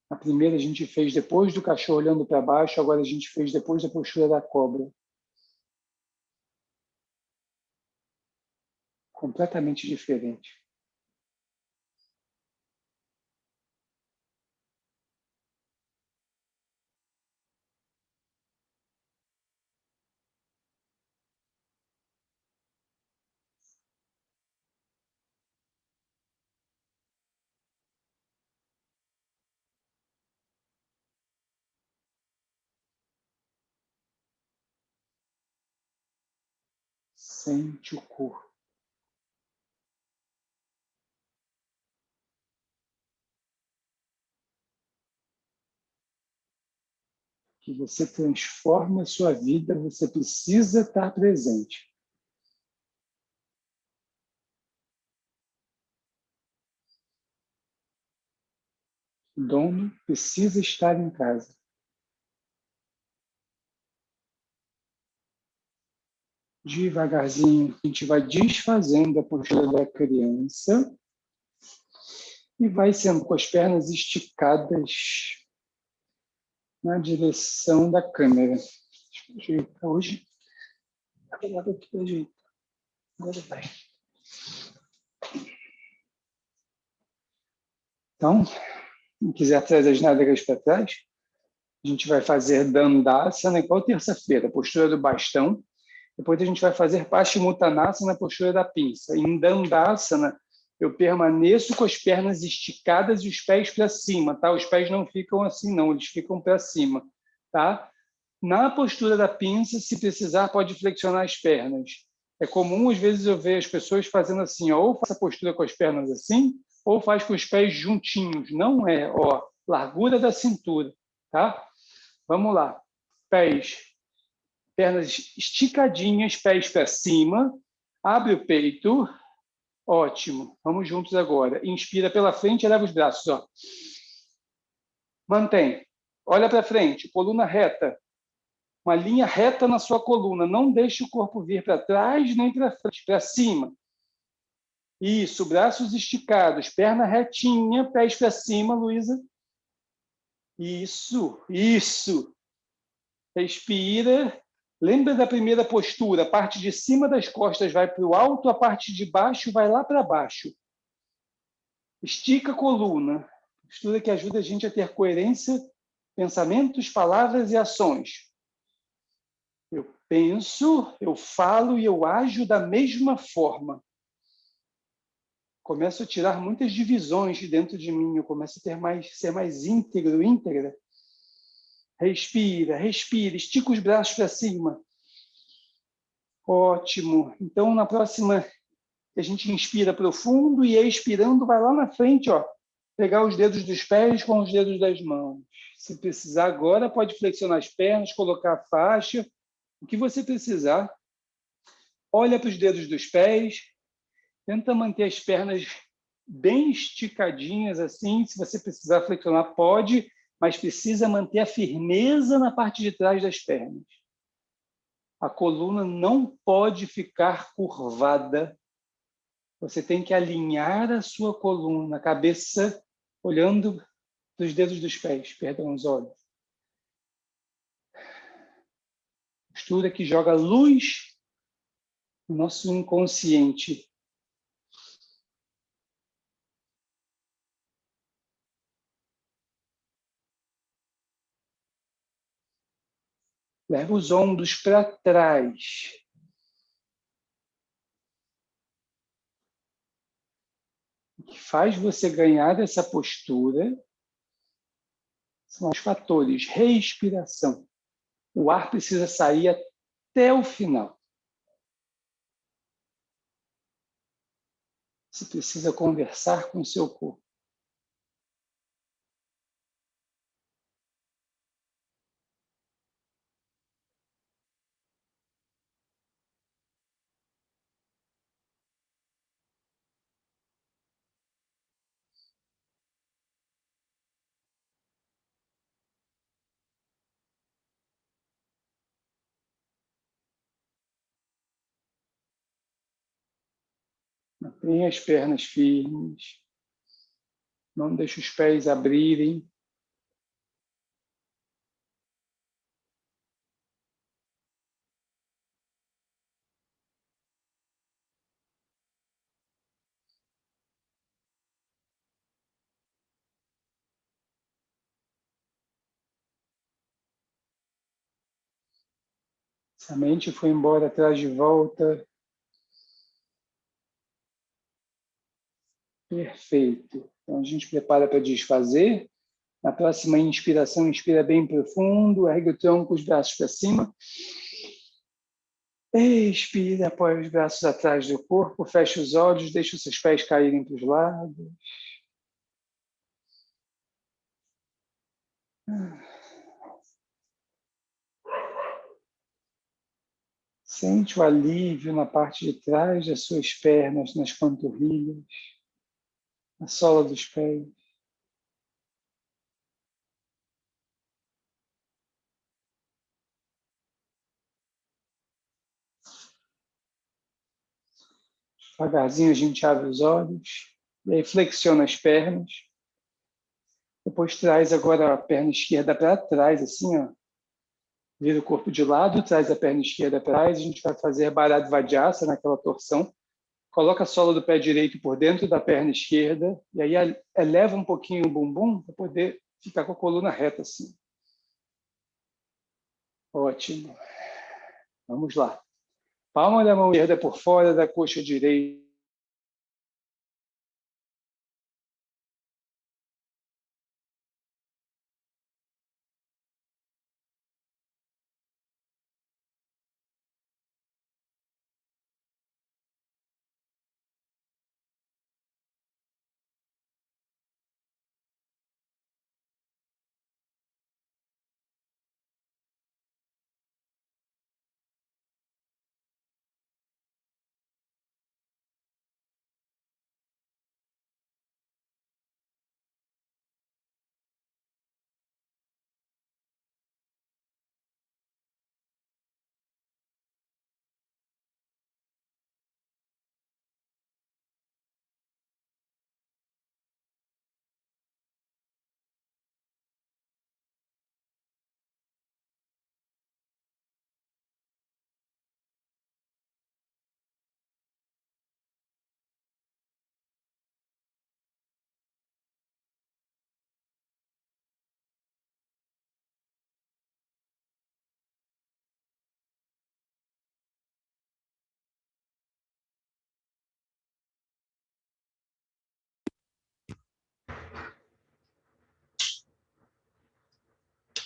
A primeira a gente fez depois do cachorro olhando para baixo, agora a gente fez depois da postura da cobra. Completamente diferente. Sente o corpo. Que você transforma a sua vida, você precisa estar presente. O dono precisa estar em casa. Devagarzinho, a gente vai desfazendo a postura da criança e vai sendo com as pernas esticadas na direção da câmera. Deixa eu ajeitar hoje. Agora vai. Então, se quiser trazer as nádegas para trás, a gente vai fazer Dandasana igual terça-feira, postura do bastão. Depois a gente vai fazer Paschimottanasana na postura da pinça. Em Dandasana, eu permaneço com as pernas esticadas e os pés para cima, tá? Os pés não ficam assim, não, eles ficam para cima, tá? Na postura da pinça, se precisar, pode flexionar as pernas. É comum, às vezes, eu ver as pessoas fazendo assim, ó, ou faz a postura com as pernas assim, ou faz com os pés juntinhos. Não é, ó, largura da cintura, tá? Vamos lá. Pés, pernas esticadinhas, pés para cima. Abre o peito. Ótimo. Vamos juntos agora. Inspira pela frente, eleva os braços, ó. Mantém. Olha para frente, coluna reta. Uma linha reta na sua coluna. Não deixe o corpo vir para trás nem para frente, para cima. Isso, braços esticados, perna retinha, pés para cima, Luísa. Isso. Respira. Lembra da primeira postura? A parte de cima das costas vai para o alto, a parte de baixo vai lá para baixo. Estica a coluna. Postura que ajuda a gente a ter coerência, pensamentos, palavras e ações. Eu penso, eu falo e eu ajo da mesma forma. Começo a tirar muitas divisões de dentro de mim, eu começo a ser mais íntegro, íntegra. Respira, estica os braços para cima. Ótimo. Então, na próxima, a gente inspira profundo e expirando, vai lá na frente, ó. Pegar os dedos dos pés com os dedos das mãos. Se precisar agora, pode flexionar as pernas, colocar a faixa, o que você precisar. Olha para os dedos dos pés, tenta manter as pernas bem esticadinhas assim. Se você precisar flexionar, pode, mas precisa manter a firmeza na parte de trás das pernas. A coluna não pode ficar curvada. Você tem que alinhar a sua coluna, a cabeça olhando para os dedos dos pés, perdão, os olhos. Postura que joga luz no nosso inconsciente. Leva os ombros para trás. O que faz você ganhar essa postura são os fatores. Respiração. O ar precisa sair até o final. Você precisa conversar com o seu corpo. Mantenha as pernas firmes. Não deixe os pés abrirem. Se a mente foi embora, traz de volta. Perfeito. Então, a gente prepara para desfazer. Na próxima inspiração, inspira bem profundo, ergue o tronco, os braços para cima. Expira, apoia os braços atrás do corpo, fecha os olhos, deixa os seus pés caírem para os lados. Sente o alívio na parte de trás das suas pernas, nas panturrilhas, na sola dos pés. Devagarzinho a gente abre os olhos, e aí flexiona as pernas. Depois traz agora a perna esquerda para trás, assim, ó. Vira o corpo de lado, traz a perna esquerda para trás, a gente vai fazer Bharadvajasa naquela torção. Coloca a sola do pé direito por dentro da perna esquerda, e aí eleva um pouquinho o bumbum para poder ficar com a coluna reta assim. Ótimo. Vamos lá. Palma da mão esquerda por fora da coxa direita.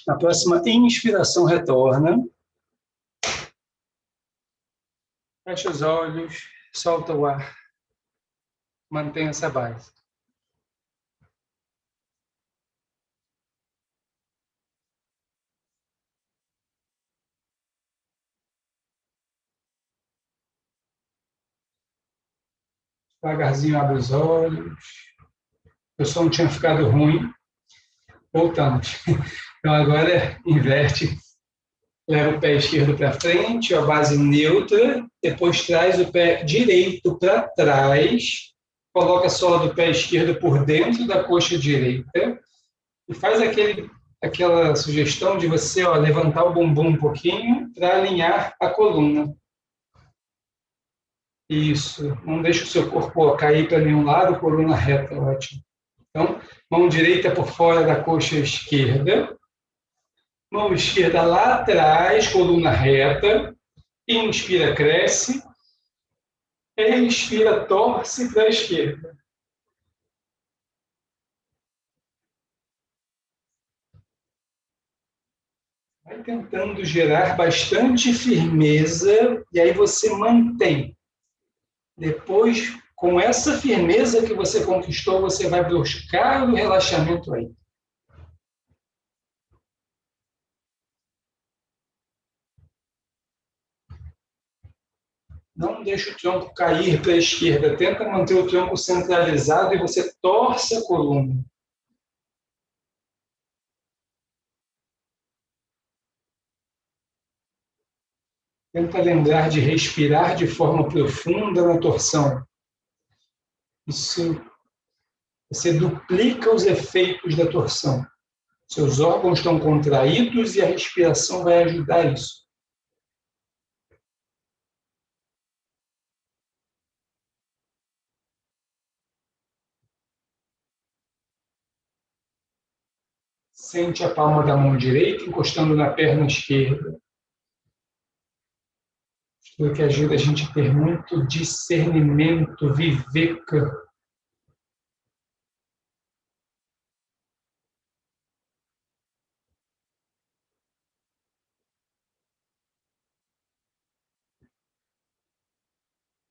Na próxima inspiração, retorna. Fecha os olhos, solta o ar. Mantenha essa base. Devagarzinho abre os olhos. O som tinha ficado ruim. Voltamos. Então agora inverte. Leva o pé esquerdo para frente, a base neutra. Depois traz o pé direito para trás. Coloca a sola do pé esquerdo por dentro da coxa direita. E faz aquela sugestão de você levantar o bumbum um pouquinho para alinhar a coluna. Isso. Não deixe o seu corpo cair para nenhum lado, coluna reta, ótimo. Então, mão direita por fora da coxa esquerda. Mão esquerda lá atrás, coluna reta. Inspira, cresce. Expira, torce para a esquerda. Vai tentando gerar bastante firmeza e aí você mantém. Depois, com essa firmeza que você conquistou, você vai buscar o relaxamento aí. Não deixe o tronco cair para a esquerda. Tenta manter o tronco centralizado e você torce a coluna. Tenta lembrar de respirar de forma profunda na torção. Isso, você duplica os efeitos da torção. Seus órgãos estão contraídos e a respiração vai ajudar isso. Sente a palma da mão direita encostando na perna esquerda. Isso que ajuda a gente a ter muito discernimento, viveka.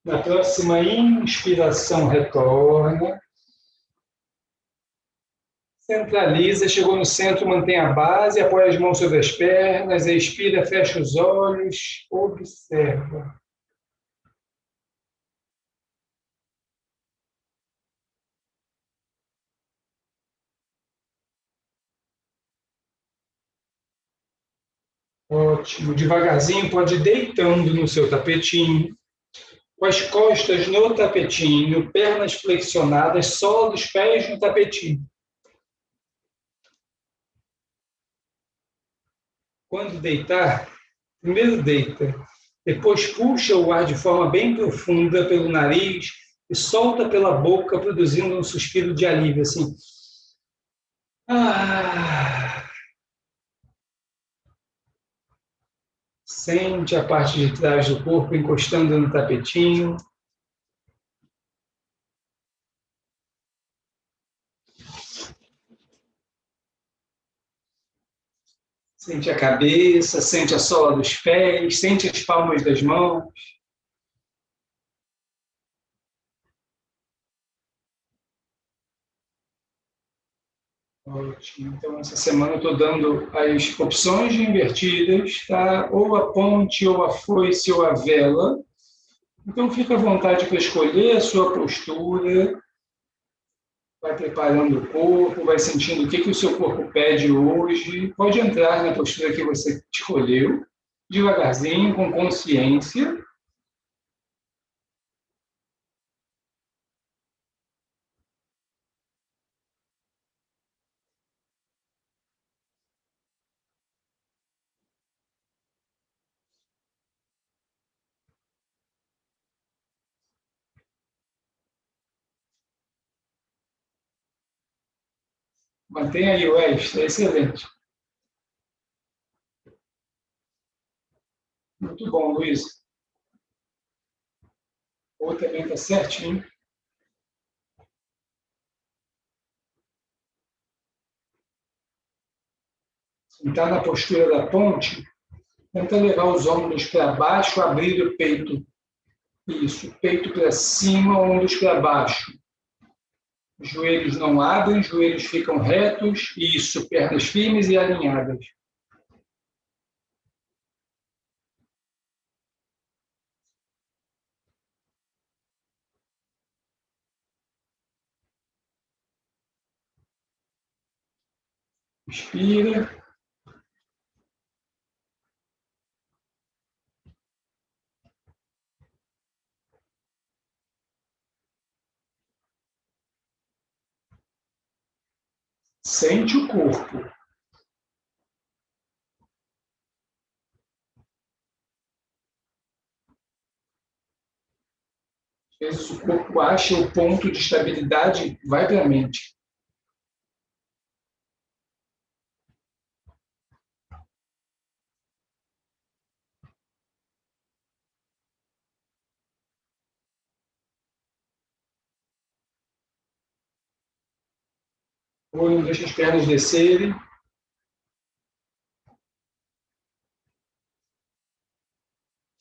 Na próxima inspiração, retorna. Centraliza, chegou no centro, mantém a base, apoia as mãos sobre as pernas, expira, fecha os olhos, observa. Ótimo. Devagarzinho, pode ir deitando no seu tapetinho, com as costas no tapetinho, pernas flexionadas, sola dos pés no tapetinho. Quando deitar, primeiro deita, depois puxa o ar de forma bem profunda pelo nariz e solta pela boca, produzindo um suspiro de alívio, assim. Sente a parte de trás do corpo encostando no tapetinho. Sente a cabeça, sente a sola dos pés, sente as palmas das mãos. Ótimo. Então, essa semana eu estou dando as opções de invertidas, tá? Ou a ponte, ou a foice, ou a vela. Então, fica à vontade para escolher a sua postura. Vai preparando o corpo, vai sentindo o que o seu corpo pede hoje. Pode entrar na postura que você escolheu, devagarzinho, com consciência. Mantenha aí o extra, excelente. Muito bom, Luiz. O também está certinho. Está na postura da ponte, tenta levar os ombros para baixo, abrir o peito. Isso, peito para cima, ombros para baixo. Joelhos não abrem, joelhos ficam retos. Isso, pernas firmes e alinhadas. Inspira. Sente o corpo. Às vezes o corpo acha o ponto de estabilidade, vai para a mente. Ou não deixa as pernas descerem.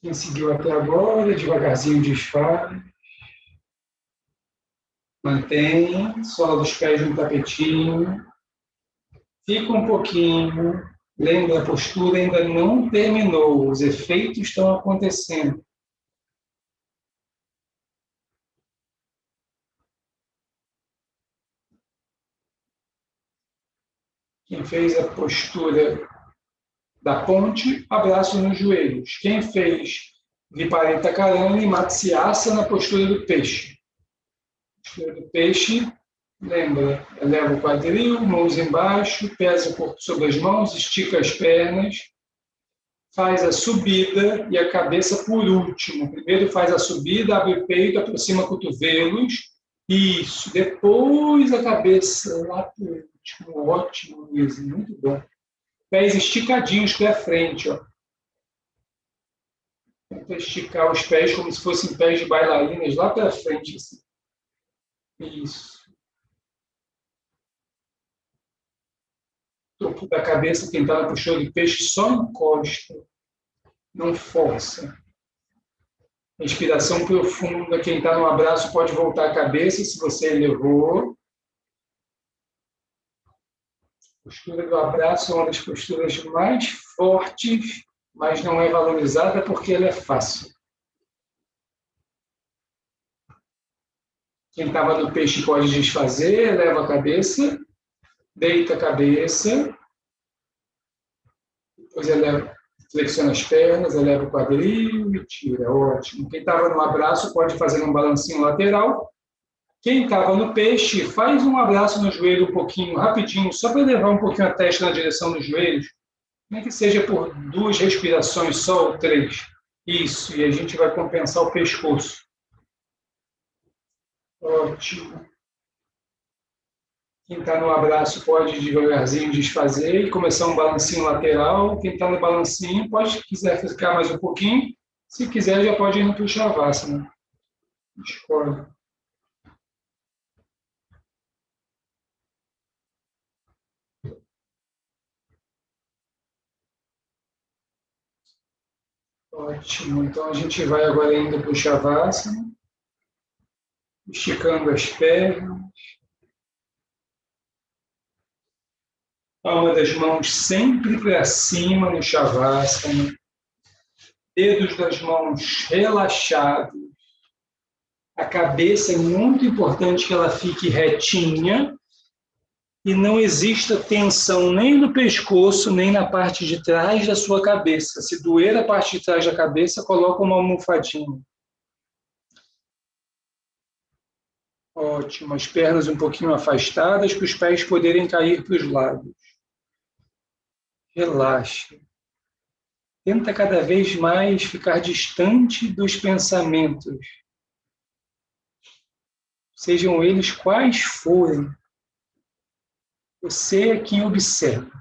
Quem seguiu até agora, devagarzinho desfaz. Mantém, sola dos pés no tapetinho. Fica um pouquinho. Lembra, a postura ainda não terminou. Os efeitos estão acontecendo. Quem fez a postura da ponte, abraço nos joelhos. Quem fez Viparita Karani, Matsyasana, na postura do peixe. Postura do peixe, lembra, eleva o quadril, mãos embaixo, pesa o corpo sobre as mãos, estica as pernas, faz a subida e a cabeça por último. Primeiro faz a subida, abre o peito, aproxima cotovelos. Isso. Depois a cabeça lá por último. Ótimo, Luiz. Muito bom. Pés esticadinhos para frente, ó. Tenta esticar os pés como se fossem pés de bailarinas lá para frente. Assim. Isso. Topo da cabeça, quem está na postura de peixe, só encosta. Não força. Respiração profunda. Quem está no abraço pode voltar a cabeça se você elevou. A postura do abraço é uma das posturas mais fortes, mas não é valorizada porque ela é fácil. Quem estava no peixe pode desfazer, eleva a cabeça, deita a cabeça, depois eleva, flexiona as pernas, eleva o quadril e tira. Ótimo. Quem estava no abraço pode fazer um balancinho lateral. Quem estava no peixe, faz um abraço no joelho um pouquinho, rapidinho, só para levar um pouquinho a testa na direção dos joelhos. Nem que seja por 2 respirações só ou 3. Isso, e a gente vai compensar o pescoço. Ótimo. Quem está no abraço pode devagarzinho desfazer e começar um balancinho lateral. Quem está no balancinho pode, se quiser ficar mais um pouquinho. Se quiser, já pode ir no pro Shavasana. Escolhe. Ótimo. Então, a gente vai agora indo para o Shavasana, esticando as pernas. Palma das mãos sempre para cima no Shavasana. Dedos das mãos relaxados. A cabeça é muito importante que ela fique retinha e não exista tensão nem no pescoço, nem na parte de trás da sua cabeça. Se doer a parte de trás da cabeça, coloca uma almofadinha. Ótimo. As pernas um pouquinho afastadas para os pés poderem cair para os lados. Relaxa. Tenta cada vez mais ficar distante dos pensamentos. Sejam eles quais forem. Você é quem observa.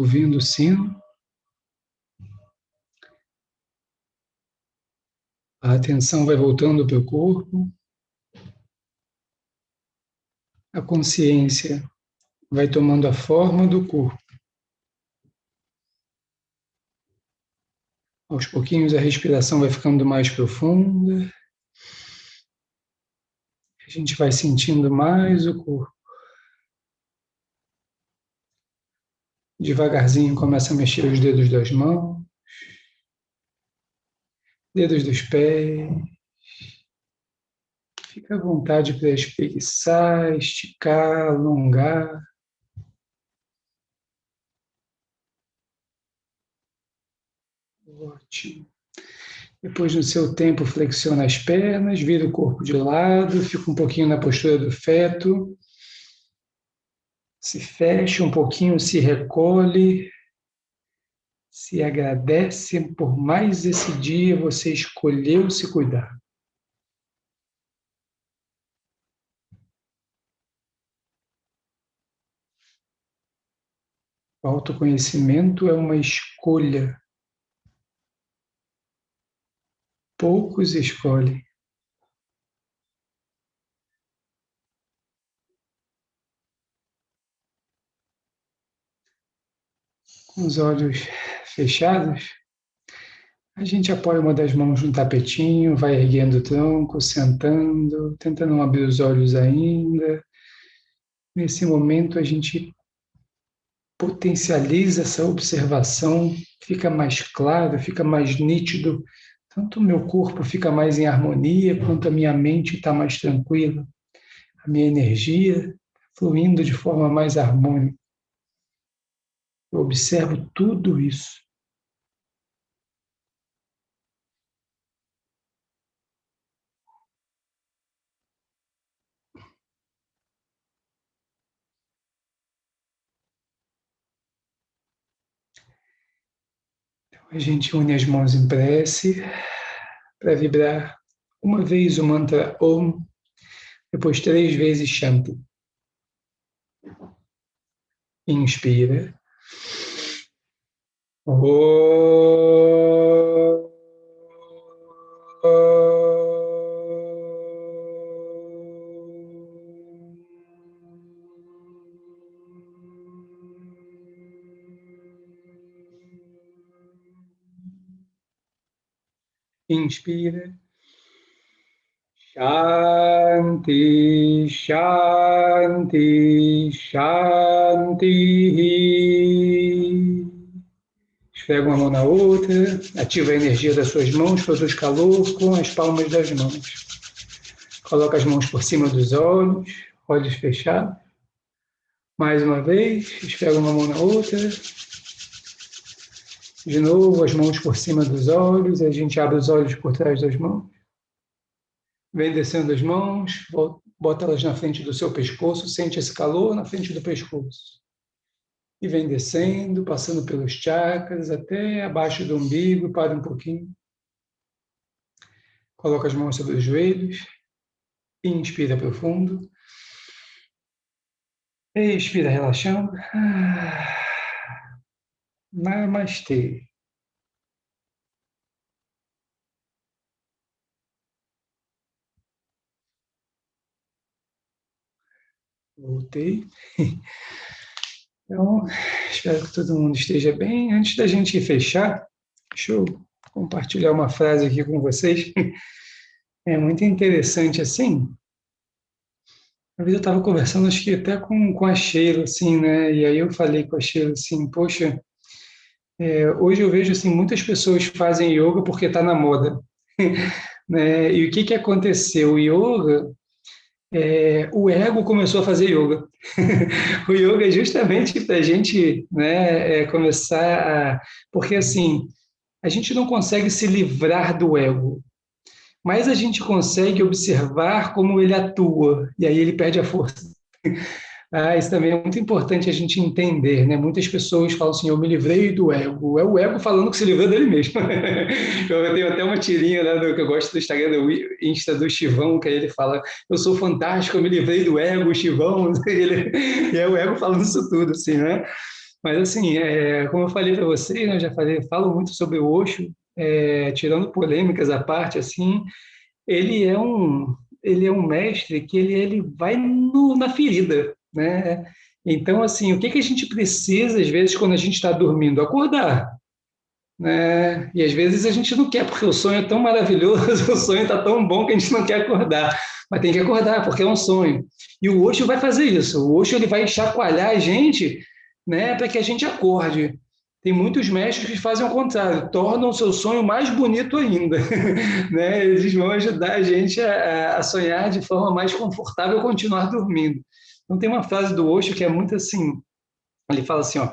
Ouvindo o sino, a atenção vai voltando para o corpo, a consciência vai tomando a forma do corpo. Aos pouquinhos a respiração vai ficando mais profunda, a gente vai sentindo mais o corpo. Devagarzinho começa a mexer os dedos das mãos, dedos dos pés. Fica à vontade para espreguiçar, esticar, alongar. Ótimo. Depois, no seu tempo, flexiona as pernas, vira o corpo de lado, fica um pouquinho na postura do feto. Se fecha um pouquinho, se recolhe, se agradece por mais esse dia você escolheu se cuidar. O autoconhecimento é uma escolha. Poucos escolhem. Com os olhos fechados, a gente apoia uma das mãos no tapetinho, vai erguendo o tronco, sentando, tentando não abrir os olhos ainda. Nesse momento, a gente potencializa essa observação, fica mais claro, fica mais nítido. Tanto o meu corpo fica mais em harmonia, quanto a minha mente está mais tranquila. A minha energia fluindo de forma mais harmônica. Eu observo tudo isso. A gente une as mãos em prece para vibrar uma vez o mantra Om, depois 3 vezes Shanti. Inspira. Om. Inspira. Shanti, Shanti, Shanti. Esfrega uma mão na outra, ativa a energia das suas mãos, produz calor com as palmas das mãos. Coloca as mãos por cima dos olhos fechados. Mais uma vez, esfrega uma mão na outra. De novo, as mãos por cima dos olhos, a gente abre os olhos por trás das mãos. Vem descendo as mãos, bota elas na frente do seu pescoço, sente esse calor na frente do pescoço. E vem descendo, passando pelos chakras, até abaixo do umbigo, para um pouquinho. Coloca as mãos sobre os joelhos, inspira profundo. Expira relaxando. Namastê. Voltei. Então, espero que todo mundo esteja bem. Antes da gente fechar, deixa eu compartilhar uma frase aqui com vocês. É muito interessante, assim. Uma vez eu estava conversando, acho que até com a Sheila, assim, né? E aí eu falei com a Sheila, assim, poxa, hoje eu vejo, assim, muitas pessoas fazem yoga porque está na moda. Né? E o que aconteceu? O yoga... o ego começou a fazer yoga. O yoga é justamente para a gente, né, começar a... Porque, assim, a gente não consegue se livrar do ego, mas a gente consegue observar como ele atua, e aí ele perde a força. Isso também é muito importante a gente entender, né? Muitas pessoas falam assim, eu me livrei do ego. É o ego falando que se livrou dele mesmo. Eu tenho até uma tirinha, né, que eu gosto do Instagram, do Insta do Chivão, que aí ele fala, eu sou fantástico, eu me livrei do ego, Chivão. E é o ego falando isso tudo, assim, né? Mas, assim, como eu falei para vocês, né, eu já falei, falo muito sobre o Osho, tirando polêmicas à parte, assim, ele é um, ele é um mestre que ele vai na ferida, né? Então, assim, o que a gente precisa, às vezes, quando a gente está dormindo? Acordar, né? E às vezes a gente não quer, porque o sonho é tão maravilhoso, o sonho está tão bom que a gente não quer acordar. Mas tem que acordar, porque é um sonho. E o Osho vai fazer isso. O Osho ele vai chacoalhar a gente, né, para que a gente acorde. Tem muitos mestres que fazem o contrário, tornam o seu sonho mais bonito ainda. Né? Eles vão ajudar a gente a sonhar de forma mais confortável, continuar dormindo. Então, tem uma frase do Osho que é muito assim: ele fala assim, ó,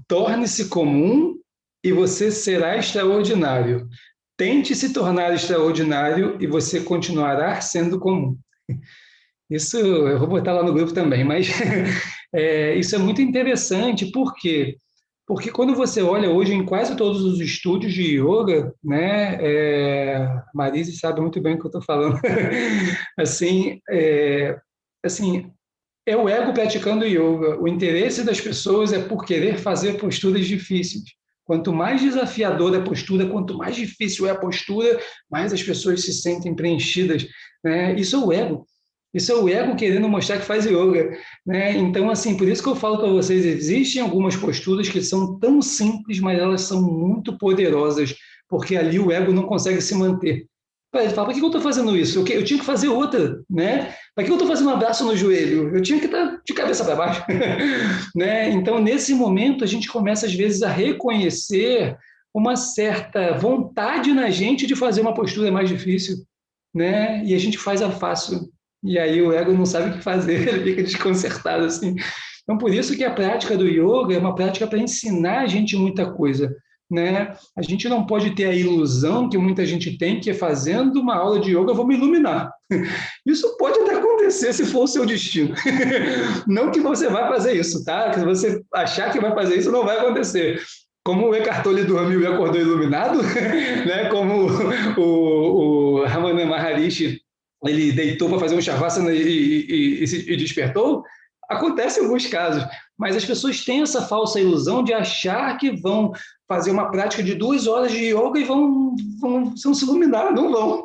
torne-se comum e você será extraordinário. Tente se tornar extraordinário e você continuará sendo comum. Isso eu vou botar lá no grupo também, mas isso é muito interessante, por quê? Porque quando você olha hoje em quase todos os estúdios de yoga, né, Marise sabe muito bem o que eu estou falando, assim, assim, é o ego praticando yoga. O interesse das pessoas é por querer fazer posturas difíceis. Quanto mais desafiadora a postura, quanto mais difícil é a postura, mais as pessoas se sentem preenchidas, né? Isso é o ego. Isso é o ego querendo mostrar que faz yoga, né? Então, assim, por isso que eu falo para vocês, existem algumas posturas que são tão simples, mas elas são muito poderosas, porque ali o ego não consegue se manter. Ele fala, por que eu estou fazendo isso? Eu tinha que fazer outra, né? Para que eu estou fazendo um abraço no joelho? Eu tinha que estar de cabeça para baixo, né? Então, nesse momento, a gente começa, às vezes, a reconhecer uma certa vontade na gente de fazer uma postura mais difícil, né? E a gente faz a fácil. E aí o ego não sabe o que fazer, ele fica desconcertado, assim. Então, por isso que a prática do yoga é uma prática para ensinar a gente muita coisa, né? A gente não pode ter a ilusão que muita gente tem, que fazendo uma aula de yoga eu vou me iluminar. Isso pode até acontecer se for o seu destino. Não que você vai fazer isso, tá? Se você achar que vai fazer isso, não vai acontecer. Como o Eckhart Tolle dormiu e acordou iluminado, né? Como o Ramana Maharishi ele deitou para fazer um shavasana e despertou, acontece em alguns casos, mas as pessoas têm essa falsa ilusão de achar que vão fazer uma prática de 2 horas de yoga e vão se iluminar, não vão.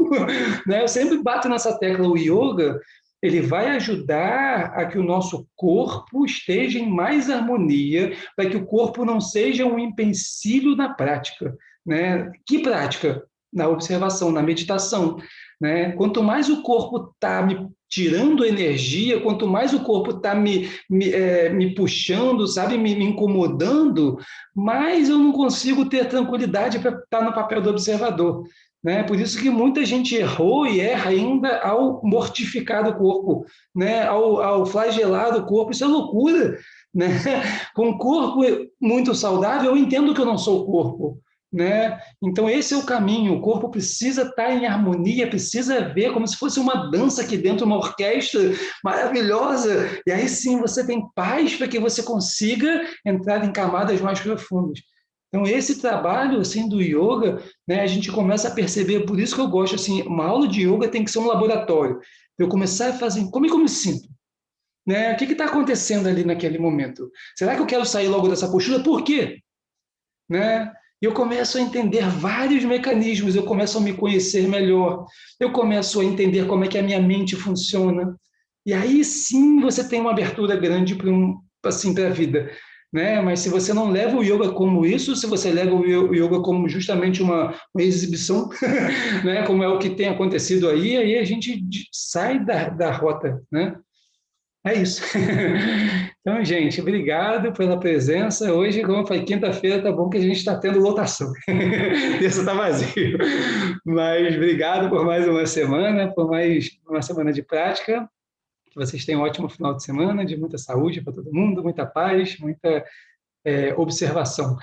Né? Eu sempre bato nessa tecla, o yoga ele vai ajudar a que o nosso corpo esteja em mais harmonia, para que o corpo não seja um empecilho na prática. Né? Que prática? na observação, na meditação, né? Quanto mais o corpo está me tirando energia, quanto mais o corpo está me puxando, sabe, me incomodando, mais eu não consigo ter tranquilidade para estar no papel do observador. Né? Por isso que muita gente errou e erra ainda ao mortificar o corpo, né? ao flagelar o corpo. Isso é loucura. Né? Com um corpo muito saudável, eu entendo que eu não sou o corpo. Né? Então, esse é o caminho. O corpo precisa estar em harmonia, precisa ver como se fosse uma dança aqui dentro, uma orquestra maravilhosa. E aí sim você tem paz para que você consiga entrar em camadas mais profundas. Então, esse trabalho assim, do yoga, né, a gente começa a perceber, por isso que eu gosto, assim, uma aula de yoga tem que ser um laboratório. Eu começar a fazer, como é que eu me sinto? Né? O que está acontecendo ali naquele momento? Será que eu quero sair logo dessa postura? Por quê? Né? E eu começo a entender vários mecanismos, eu começo a me conhecer melhor, eu começo a entender como é que a minha mente funciona. E aí sim você tem uma abertura grande para assim, para a vida. Né? Mas se você não leva o yoga como isso, se você leva o yoga como justamente uma exibição, né? Como é o que tem acontecido aí a gente sai da rota. Né? É isso. Então, gente, obrigado pela presença. Hoje, como eu falei, quinta-feira, tá bom que a gente está tendo lotação. Isso está vazio. Mas obrigado por mais uma semana, por mais uma semana de prática. Que vocês tenham um ótimo final de semana, de muita saúde para todo mundo, muita paz, muita observação.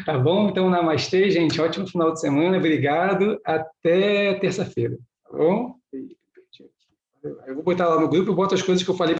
Tá bom? Então, namastê, gente. Ótimo final de semana. Obrigado. Até terça-feira. Tá bom? Eu vou botar lá no grupo e boto as coisas que eu falei